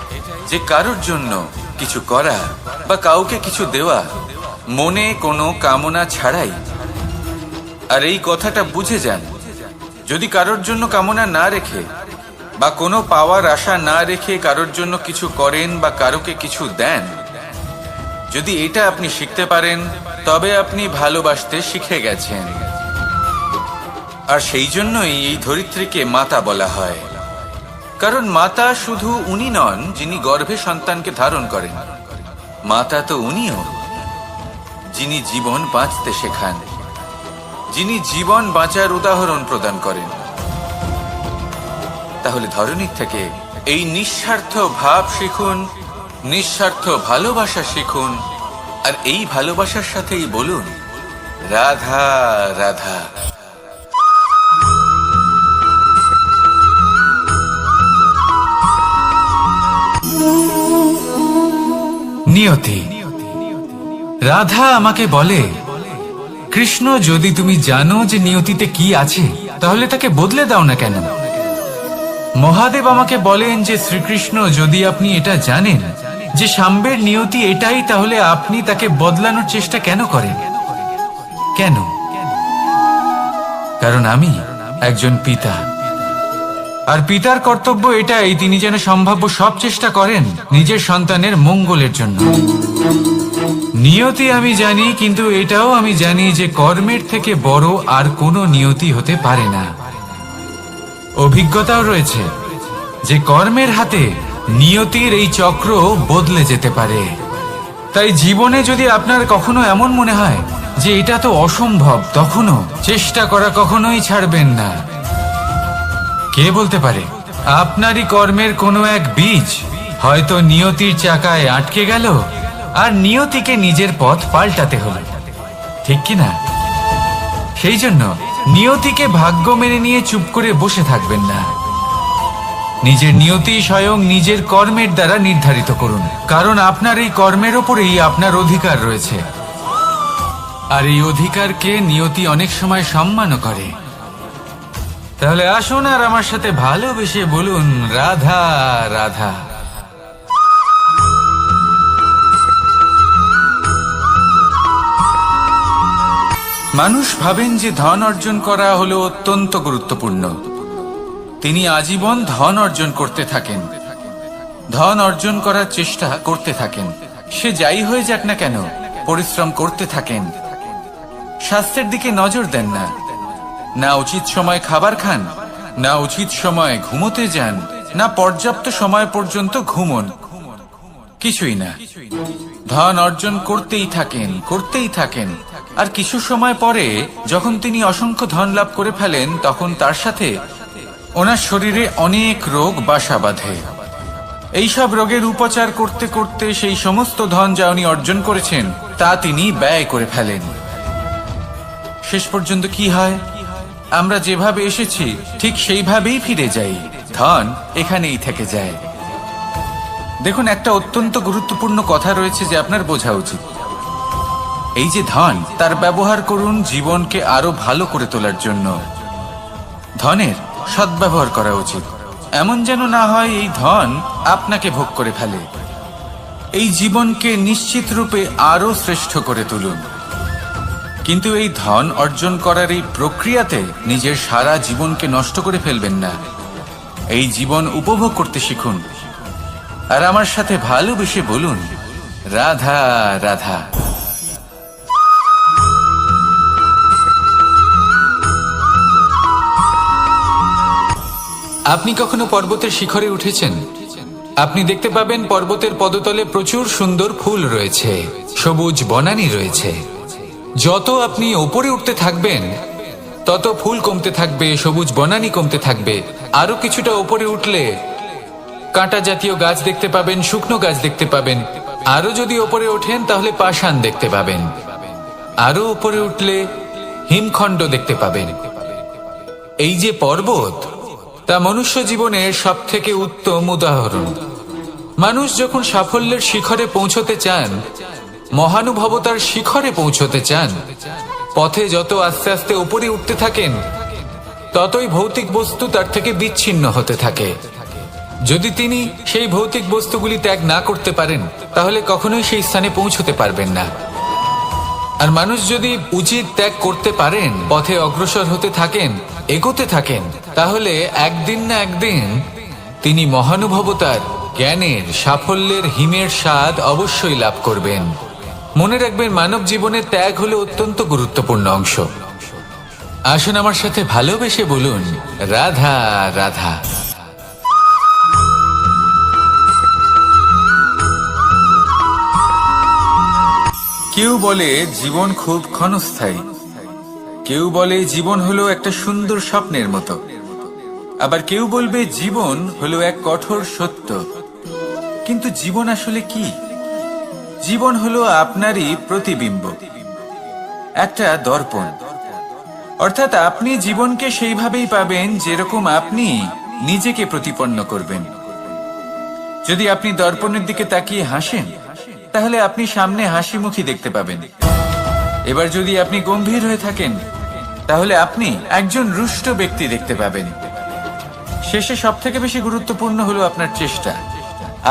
যে কারোর জন্য কিছু করা বা কাউকে কিছু দেওয়া মনে কোনো কামনা ছাড়াই। আর এই কথাটা বুঝে যান, যদি কারোর জন্য কামনা না রেখে বা কোনো পাওয়ার আশা না রেখে কারোর জন্য কিছু করেন বা কারোকে কিছু দেন, যদি এটা আপনি শিখতে পারেন তবে আপনি ভালোবাসতে শিখে গেছেন। আর সেই জন্যই এই ধরিত্রীকে মাতা বলা হয়। কারণ মাতা শুধু উনি নন যিনি গর্ভে সন্তানকে ধারণ করেন, মাতা তো উনিও যিনি জীবন বাঁচতে শেখান, যিনি জীবন বাঁচার উদাহরণ প্রদান করেন। তাহলে ধরনীর থেকে এই নিঃস্বার্থ ভাব শিখুন, নিঃস্বার্থ ভালোবাসা শিখুন, আর এই ভালোবাসার সাথেই বলুন রাধা রাধা। নিয়তি। রাধা আমাকে বলে, কৃষ্ণ, যদি তুমি জানো যে নিয়তিতে কি আছে তাহলে তাকে বদলে দাও না কেন? মহাদেব আমাকে বলেন যে শ্রীকৃষ্ণ, যদি আপনি এটা জানেন যে সাম্বের নিয়তি এটাই, তাহলে আপনি তাকে বদলানোর চেষ্টা কেন করেন? কেন? কারণ আমি একজন পিতা, আর পিতার কর্তব্য এটাই তিনি যেন সম্ভাব্য সব চেষ্টা করেন নিজের সন্তানের মঙ্গলের জন্য। নিয়তি আমি জানি, কিন্তু এটাও আমি জানি যে কর্মের থেকে বড় আর কোনো নিয়তি হতে পারে না। অভিজ্ঞতাও রয়েছে যে কর্মের হাতে নিয়তির এই চক্র বদলে যেতে পারে। তাই জীবনে যদি আপনার কখনো এমন মনে হয় যে এটা তো অসম্ভব, তখনও চেষ্টা করা কখনোই ছাড়বেন না। কে বলতে পারে আপনারই কর্মের কোনো এক বীজ হয়তো নিয়তির চাকায় আটকে গেল আর নিয়তিকে নিজের পথ পাল্টাতে হলো, ঠিক কিনা? সেই জন্য নিয়তিকে ভাগ্য মেনে নিয়ে চুপ করে বসে থাকবেন না। নিজের নিয়তি স্বয়ং নিজের কর্মের দ্বারা নির্ধারিত করুন, কারণ আপনার এই কর্মের ওপরেই আপনার অধিকার রয়েছে। আর এই অধিকারকে নিয়তি অনেক সময় সম্মানও করে। তাহলে আসুন আর আমার সাথে ভালোবেসে বলুন রাধা রাধা। মানুষ ভাবেন যে ধন অর্জন করা হলো অত্যন্ত গুরুত্বপূর্ণ। তিনি আজীবন ধন অর্জন করতে থাকেন, ধন অর্জন করার চেষ্টা করতে থাকেন। সে যাই হয়ে যাক না কেন পরিশ্রম করতে থাকেন। স্বাস্থ্যের দিকে নজর দেন না, না উচিত সময় খাবার খান, না উচিত সময় ঘুমোতে যান, না পর্যাপ্ত সময় পর্যন্ত ঘুমন, কিছুই না। ধন অর্জন করতেই থাকেন, করতেই থাকেন। আর কিছু সময় পরে যখন তিনি অসংখ্য ধন লাভ করে ফেলেন, তখন তার সাথে ওনার শরীরে অনেক রোগ বাসা বাঁধে। এইসব রোগের উপচার করতে করতে সেই সমস্ত ধন যা উনি অর্জন করেছেন তা তিনি ব্যয় করে ফেলেন। শেষ পর্যন্ত কি হয়? আমরা যেভাবে এসেছি ঠিক সেইভাবেই ফিরে যাই, ধন এখানেই থেকে যায়। দেখুন, একটা অত্যন্ত গুরুত্বপূর্ণ কথা রয়েছে যে আপনার বোঝা উচিত। এই যে ধন, তার ব্যবহার করুন জীবনকে আরো ভালো করে তোলার জন্য। ধনের সদ্ব্যবহার করা উচিত, এমন যেন না হয় এই ধন আপনাকে ভোগ করে ফেলে। এই জীবনকে নিশ্চিত রূপে আরো শ্রেষ্ঠ করে তুলুন। কিন্তু এই ধন অর্জন করার এই প্রক্রিয়াতে নিজের সারা জীবনকে নষ্ট করে ফেলবেন না। এই জীবন উপভোগ করতে শিখুন, আর আমার সাথে ভালোবেসে বলুন রাধা রাধা। আপনি কখনো পর্বতের শিখরে উঠেছেন? আপনি দেখতে পাবেন পর্বতের পদতলে প্রচুর সুন্দর ফুল রয়েছে, সবুজ বনানী রয়েছে। যত আপনি উপরে উঠতে থাকবেন তত ফুল কমতে থাকবে, সবুজ বনানী কমতে থাকবে। আরো কিছুটা উপরে উঠলে কাঁটা জাতীয় গাছ দেখতে পাবেন, শুকনো গাছ দেখতে পাবেন। আরো যদি উপরে ওঠেন তাহলে পাষাণ দেখতে পাবেন। আরো উপরে উঠলে হিমখণ্ড দেখতে পাবেন। এই যে পর্বত, তা মনুষ্য জীবনের সব থেকে উত্তম উদাহরণ। মানুষ যখন সাফল্যের শিখরে পৌঁছতে চান, মহানুভবতার শিখরে পৌঁছতে চান, পথে যত আস্তে আস্তে উপরে উঠতে থাকেন, ততই ভৌতিক বস্তু তার থেকে বিচ্ছিন্ন হতে থাকে। যদি তিনি সেই ভৌতিক বস্তুগুলি ত্যাগ না করতে পারেন, তাহলে কখনোই সেই স্থানে পৌঁছতে পারবেন না। আর মানুষ যদি উচিত ত্যাগ করতে পারেন, পথে অগ্রসর হতে থাকেন, এগোতে থাকেন, তাহলে একদিন না একদিন তিনি মহানুভবতার, জ্ঞানের, সাফল্যের হিমের স্বাদ অবশ্যই লাভ করবেন। মনে রাখবেন, মানব জীবনে ত্যাগ হলো অত্যন্ত গুরুত্বপূর্ণ অংশ। আসুন আমার সাথে ভালোবেসে বলুন, রাধা রাধা। কেউ বলে জীবন খুব ক্ষণস্থায়ী, কেউ বলে জীবন হলো একটা সুন্দর স্বপ্নের মতো, আবার কেউ বলবে জীবন হলো এক কঠোর সত্য। কিন্তু জীবন আসলে কি? জীবন হলো আপনারই প্রতিবিম্ব, একটা দর্পণ। অর্থাৎ আপনি জীবনকে সেইভাবেই পাবেন যেরকম আপনি নিজেকে প্রতিপন্ন করবেন। যদি আপনি দর্পণের দিকে তাকিয়ে হাসেন, তাহলে আপনি সামনে হাসি মুখী দেখতে পাবেন। এবার যদি আপনি গম্ভীর হয়ে থাকেন, তাহলে আপনি একজন রুষ্ট ব্যক্তি দেখতে পাবেন। শেষে সব থেকে বেশি গুরুত্বপূর্ণ হলো আপনার চেষ্টা।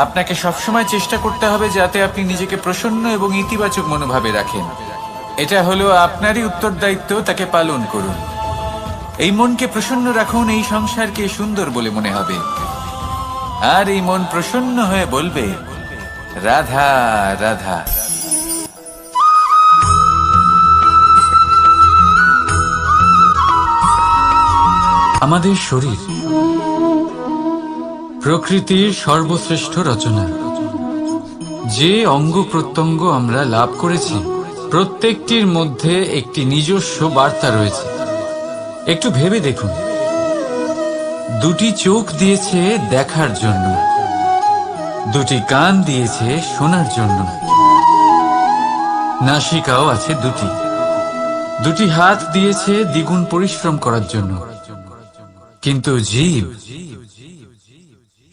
আপনাকে সবসময় চেষ্টা করতে হবে যাতে আপনি নিজেকে প্রসন্ন এবং ইতিবাচক মনোভাবে রাখেন। এটা হলো আপনারই উত্তরদায়িত্ব, তাকে পালন করুন। এই মনকে প্রসন্ন রাখুন, এই সংসারকে সুন্দর বলে মনে হবে। আর এই মন প্রসন্ন হয়ে বলবে, রাধা রাধা। আমাদের শরীর প্রকৃতির সর্বশ্রেষ্ঠ রচনা। যে অঙ্গ প্রত্যঙ্গ আমরা লাভ করেছি, প্রত্যেকটির মধ্যে একটি নিজস্ব বার্তা রয়েছে। একটু ভেবে দেখুন, দুটি চোখ দিয়েছে দেখার জন্য, দুটি কান দিয়েছে শোনার জন্য, নাসিকাও আছে দুটি, দুটি হাত দিয়েছে দ্বিগুণ পরিশ্রম করার জন্য। কিন্তু জীব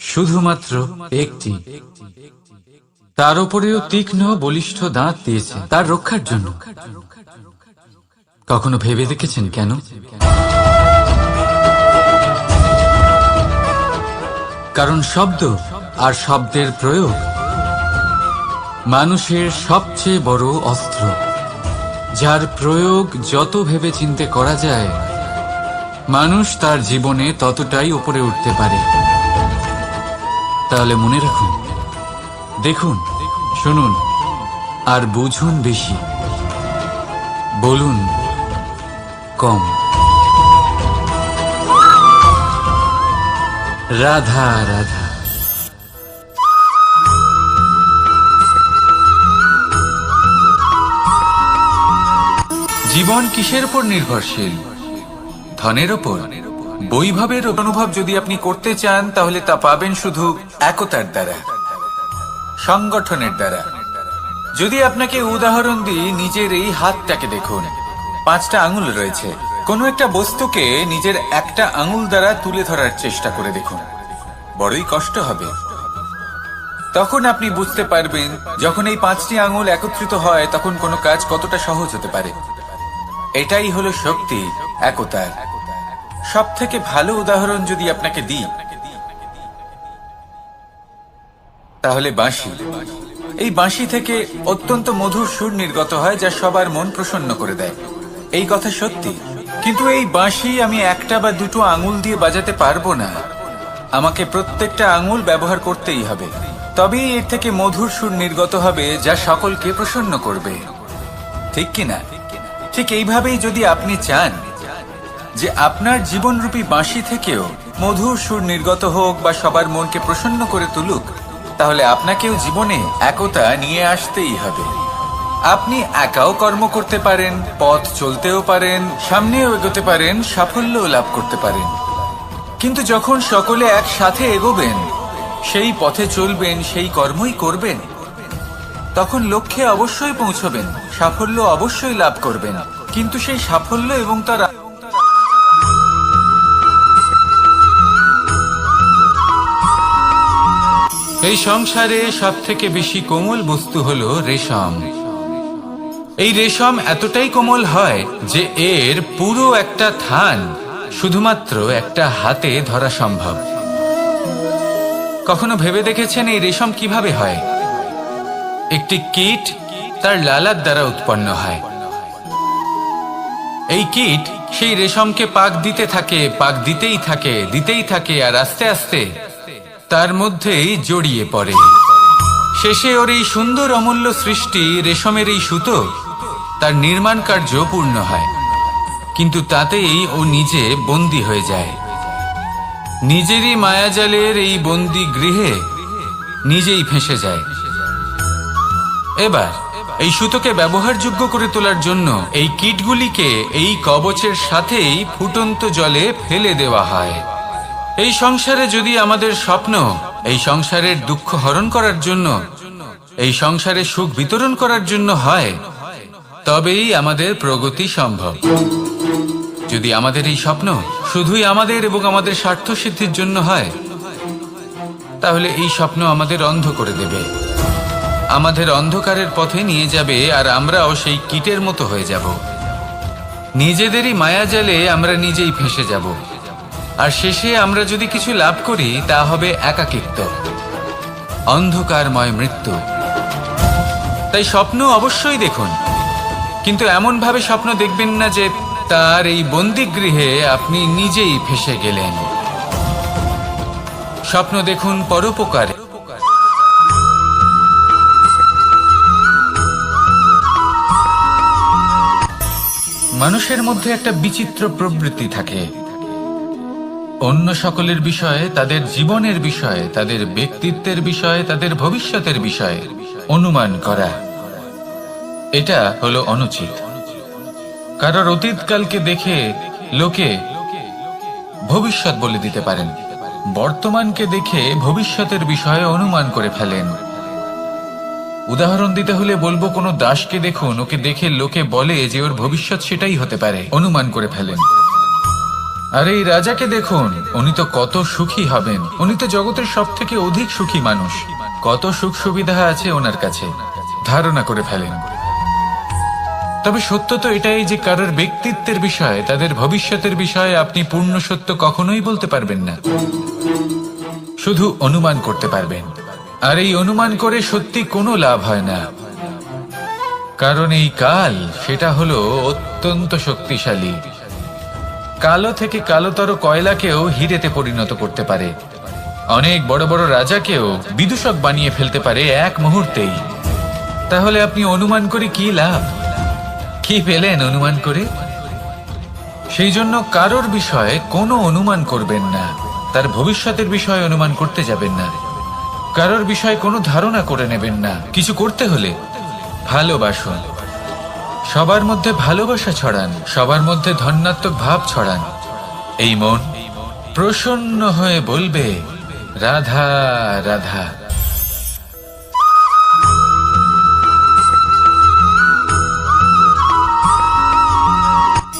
শুধুমাত্র একটি, তার উপরেও তীক্ষ্ণ বলিষ্ঠ দাঁত দিয়েছে তার রক্ষার জন্য। কখনো ভেবে দেখেছেন কেন? কারণ শব্দ আর শব্দের প্রয়োগ মানুষের সবচেয়ে বড় অস্ত্র, যার প্রয়োগ যত ভেবে চিন্তে করা যায়, মানুষ তার জীবনে ততটাই উপরে উঠতে পারে। তাহলে মনে রাখুন, দেখুন, শুনুন আর বুঝুন বেশি, বলুন কম। রাধা রাধা। জীবন কিসের উপর নির্ভরশীল? ধনের ওপর? বৈভবের অনুভব যদি আপনি করতে চান, তাহলে তা পাবেন শুধু একতার দ্বারা, সংগঠনের দ্বারা। যদি আপনাকে উদাহরণ দিই, নিজের এই হাতটাকে দেখুন, 5টা আঙুল রয়েছে। কোনো একটা বস্তুকে নিজের একটা আঙুল দ্বারা তুলে ধরার চেষ্টা করে দেখুন, বড়ই কষ্ট হবে। তখন আপনি বুঝতে পারবেন, যখন এই 5টি আঙুল একত্রিত হয়, তখন কোনো কাজ কতটা সহজ হতে পারে। এটাই হলো শক্তি, একতার। সব থেকে ভালো উদাহরণ যদি আপনাকে দিই, তাহলে বাঁশি। এই বাঁশি থেকে অত্যন্ত মধুর সুর নির্গত হয়, যা সবার মন প্রসন্ন করে দেয়। এই কথা সত্যি। কিন্তু এই বাঁশি আমি একটা বা দুটো আঙুল দিয়ে বাজাতে পারবো না। আমাকে প্রত্যেকটা আঙুল ব্যবহার করতেই হবে, তবেই এর থেকে মধুর সুর নির্গত হবে, যা সকলকে প্রসন্ন করবে। ঠিক কিনা? ঠিক এইভাবেই যদি আপনি চান যে আপনার জীবনরূপী বাঁশি থেকেও মধুর সুর নির্গত হোক বা সবার মনকে প্রসন্ন করে তুলুক, তাহলে আপনাকেও জীবনে একতা নিয়ে আসতেই হবে। আপনি একাও কর্ম করতে পারেন, পথ চলতেও পারেন, সামনেও এগোতে পারেন, সাফল্যও লাভ করতে পারেন। কিন্তু যখন সকলে একসাথে এগোবেন, সেই পথে চলবেন, সেই কর্মই করবেন, তখন লক্ষ্যে অবশ্যই পৌঁছবেন, সাফল্য অবশ্যই লাভ করবেন। কিন্তু সেই সাফল্য এবং তার এই সংসারে সব থেকে বেশি কোমল বস্তু হলো রেশম। এই রেশম এতটাই কোমল হয় যে এর পুরো একটা থান শুধুমাত্র একটা হাতে ধরা সম্ভব। কখনো ভেবে দেখেছেন এই রেশম কিভাবে হয়? একটি কীট তার লালার দ্বারা উৎপন্ন হয়। এই কীট সেই রেশমকে পাক দিতে থাকে, পাক দিতেই থাকে আর আস্তে আস্তে তার মধ্যেই জড়িয়ে পড়ে। শেষে ওর এই সুন্দর অমূল্য সৃষ্টি রেশমের এই সুতো তার নির্মাণ কার্য পূর্ণ হয়, কিন্তু তাতেই ও নিজে বন্দী হয়ে যায়। নিজেরই মায়াজালের এই বন্দী গৃহে নিজেই ফেঁসে যায়। এবার এই সুতোকে ব্যবহারযোগ্য করে তোলার জন্য এই কীটগুলিকে এই কবচের সাথেই ফুটন্ত জলে ফেলে দেওয়া হয়। এই সংসারে যদি আমাদের স্বপ্ন এই সংসারের দুঃখ হরণ করার জন্য, এই সংসারে সুখ বিতরণ করার জন্য হয়, তবেই আমাদের প্রগতি সম্ভব। যদি আমাদের এই স্বপ্ন শুধুই আমাদের এবং আমাদের স্বার্থ সিদ্ধির জন্য হয়, তাহলে এই স্বপ্ন আমাদের অন্ধ করে দেবে, আমাদের অন্ধকারের পথে নিয়ে যাবে, আর আমরাও সেই কীটের মতো হয়ে যাব। নিজেদেরই মায়াজালে আমরা নিজেই ফেঁসে যাব, আর শেষে আমরা যদি কিছু লাভ করি তা হবে একাকিত্ব, অন্ধকারময় মৃত্যু। তাই স্বপ্ন অবশ্যই দেখুন, কিন্তু এমন ভাবে স্বপ্ন দেখবেন না যে তার এই বন্দিগৃহে আপনি নিজেই ফেঁসে গেলেন। স্বপ্ন দেখুন পরোপকারে। মানুষের মধ্যে একটা বিচিত্র প্রবৃত্তি থাকে, অন্য সকলের বিষয়ে, তাদের জীবনের বিষয়ে, তাদের ব্যক্তিত্বের বিষয়ে, তাদের ভবিষ্যতের বিষয়ে অনুমান করা। এটা হলো অনুচিত। কারোর অতীতকালকে দেখে লোকে ভবিষ্যৎ বলে দিতে পারেন, বর্তমানকে দেখে ভবিষ্যতের বিষয়ে অনুমান করে ফেলেন। উদাহরণ দিতে হলে বলবো, কোনো দাসকে দেখুন, ওকে দেখে লোকে বলে যে ওর ভবিষ্যৎ সেটাই হতে পারে, অনুমান করে ফেলেন। আর এই রাজাকে দেখুন, উনি তো কত সুখী হবেন, উনি তো জগতের সব থেকে অধিক সুখী মানুষ, কত সুখ সুবিধা আছে ওনার কাছে, ধারণা করে ফেলেন। তবে সত্য তো এটাই যে কারোর ব্যক্তিত্বের বিষয়ে, তাদের ভবিষ্যতের বিষয়ে আপনি পূর্ণ সত্য কখনোই বলতে পারবেন না, শুধু অনুমান করতে পারবেন। আর এই অনুমান করে সত্যি কোনো লাভ হয় না, কারণ এই কাল সেটা হলো অত্যন্ত শক্তিশালী। কালো থেকে কালোতর কয়লাকেও হীরেতে পরিণত করতে পারে, অনেক বড় বড় রাজাকেও বিদূষক বানিয়ে ফেলতে পারে এক মুহূর্তেই। তাহলে আপনি অনুমান করে কি লাভ? কি পেলেন অনুমান করে? সেই জন্য কারোর বিষয়ে কোনো অনুমান করবেন না, তার ভবিষ্যতের বিষয়ে অনুমান করতে যাবেন না, কারোর বিষয়ে কোনো ধারণা করে নেবেন না। কিছু করতে হলে ভালোবাসুন, সবার মধ্যে ভালোবাসা ছড়ান, সবার মধ্যে ধন্যাত্মক ভাব ছড়ান। এই মন প্রসন্ন হয়ে বলবে, রাধা রাধা।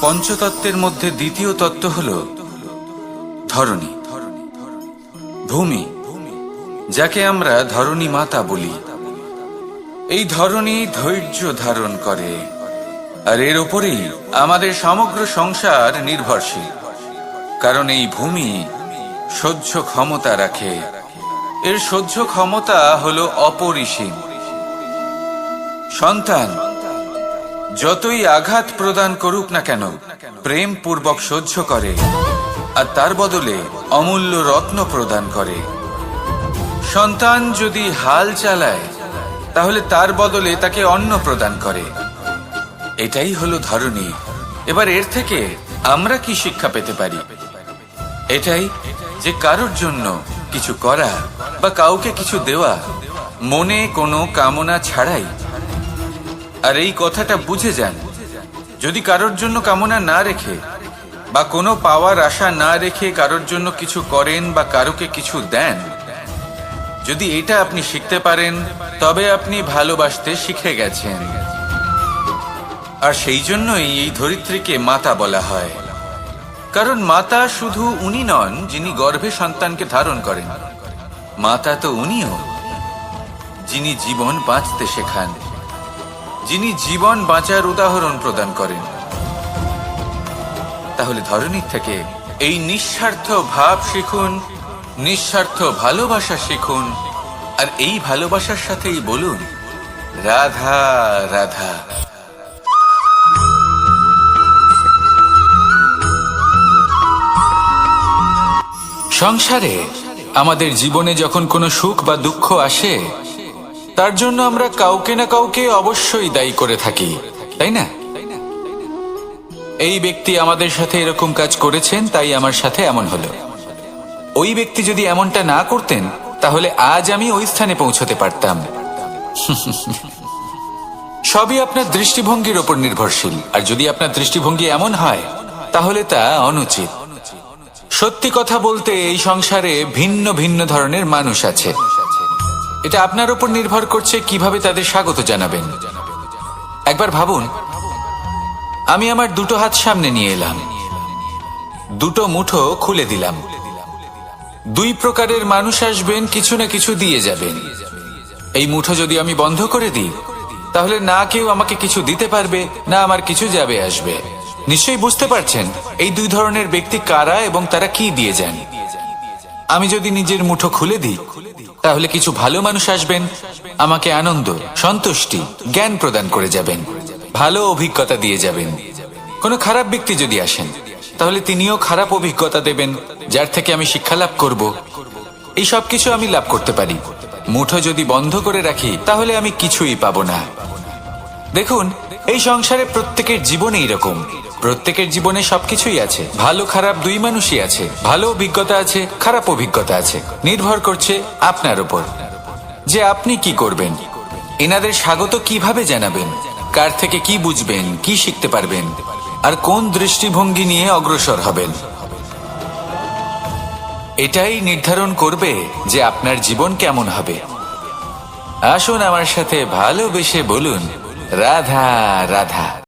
পঞ্চতত্ত্বের মধ্যে দ্বিতীয় তত্ত্ব হল ধরণী, ভূমি, যাকে আমরা ধরণী মাতা বলি। এই ধরণী ধৈর্য ধারণ করে, আর এর উপরেই আমাদের সমগ্র সংসার নির্ভরশীল। কারণ এই ভূমি সহ্য ক্ষমতা রাখে, এর সহ্য ক্ষমতা হলো অপরিসীম। সন্তান যতই আঘাত প্রদান করুক না কেন, প্রেম পূর্বক সহ্য করে, আর তার বদলে অমূল্য রত্ন প্রদান করে। সন্তান যদি হাল চালায়, তাহলে তার বদলে তাকে অন্ন প্রদান করে। এটাই হলো ধরণী। এবার এর থেকে আমরা কি শিক্ষা পেতে পারি? এটাই যে কারোর জন্য কিছু করা বা কাউকে কিছু দেওয়া মনে কোনো কামনা ছাড়াই। আর এই কথাটা বুঝে যান, যদি কারোর জন্য কামনা না রেখে বা কোনো পাওয়ার আশা না রেখে কারোর জন্য কিছু করেন বা কারোকে কিছু দেন, যদি এটা আপনি শিখতে পারেন, তবে আপনি ভালোবাসতে শিখে গেছেন। আর সেই জন্যই এই ধরিত্রীকে মাতা বলা হয়। কারণ মাতা শুধু উনি নন যিনি গর্ভে সন্তানকে ধারণ করেন, মাতা তো উনিও। যিনি জীবন বাঁচতে শেখান, যিনি জীবন বাঁচার উদাহরণ প্রদান করেন। তাহলে ধরনীর থেকে এই নিঃস্বার্থ ভাব শিখুন, নিঃস্বার্থ ভালোবাসা শিখুন, আর এই ভালোবাসার সাথেই বলুন রাধা রাধা। সংসারে আমাদের জীবনে যখন কোনো সুখ বা দুঃখ আসে, তার জন্য আমরা কাউকে না কাউকে অবশ্যই দায়ী করে থাকি, তাই না? এই ব্যক্তি আমাদের সাথে এরকম কাজ করেছেন, তাই আমার সাথে এমন হলো। ওই ব্যক্তি যদি এমনটা না করতেন, তাহলে আজ আমি ওই স্থানে পৌঁছতে পারতাম। সবই আপনার দৃষ্টিভঙ্গির ওপর নির্ভরশীল, আর যদি আপনার দৃষ্টিভঙ্গি এমন হয়, তাহলে তা অনুচিত। সত্যি কথা বলতে এই সংসারে ভিন্ন ভিন্ন ধরনের মানুষ আছে। এটা আপনার উপর নির্ভর করছে কিভাবে তাদের স্বাগত জানাবেন। একবার ভাবুন, আমি আমার দুটো হাত সামনে নিয়ে এলাম, দুটো মুঠো খুলে দিলাম। দুই প্রকারের মানুষ আসবেন, কিছু না কিছু দিয়ে যাবেন। এই মুঠো যদি আমি বন্ধ করে দিই, তাহলে না কেউ আমাকে কিছু দিতে পারবে, না আমার কিছু যাবে আসবে। নিশ্চয়ই বুঝতে পারছেন এই দুই ধরনের ব্যক্তি কারা এবং তারা কি দিয়ে যান। আমি যদি নিজের মুঠো খুলে দিই, তাহলে কিছু ভালো মানুষ আসবেন, আমাকে আনন্দ, সন্তুষ্টি, জ্ঞান প্রদান করে যাবেন, ভালো অভিজ্ঞতা দিয়ে যাবেন। কোনো খারাপ ব্যক্তি যদি আসেন, তাহলে তিনিও খারাপ অভিজ্ঞতা দেবেন, যার থেকে আমি শিক্ষা লাভ করব। এই সব কিছু আমি লাভ করতে পারি। মুঠো যদি বন্ধ করে রাখি, তাহলে আমি কিছুই পাবো না। দেখুন, এই সংসারে প্রত্যেকের জীবনে এরকম, প্রত্যেকের জীবনে সবকিছুই আছে। ভালো খারাপ দুই মানুষই আছে, ভালো অভিজ্ঞতা আছে, খারাপ অভিজ্ঞতা আছে। নির্ভর করছে আপনার উপর যে আপনি কি করবেন, এনাদের স্বাগত কিভাবে জানাবেন, কার থেকে কি বুঝবেন, কি শিখতে পারবেন, আর কোন দৃষ্টিভঙ্গি নিয়ে অগ্রসর হবেন। এটাই নির্ধারণ করবে যে আপনার জীবন কেমন হবে। আসুন আমার সাথে ভালোবেসে বলুন রাধা রাধা।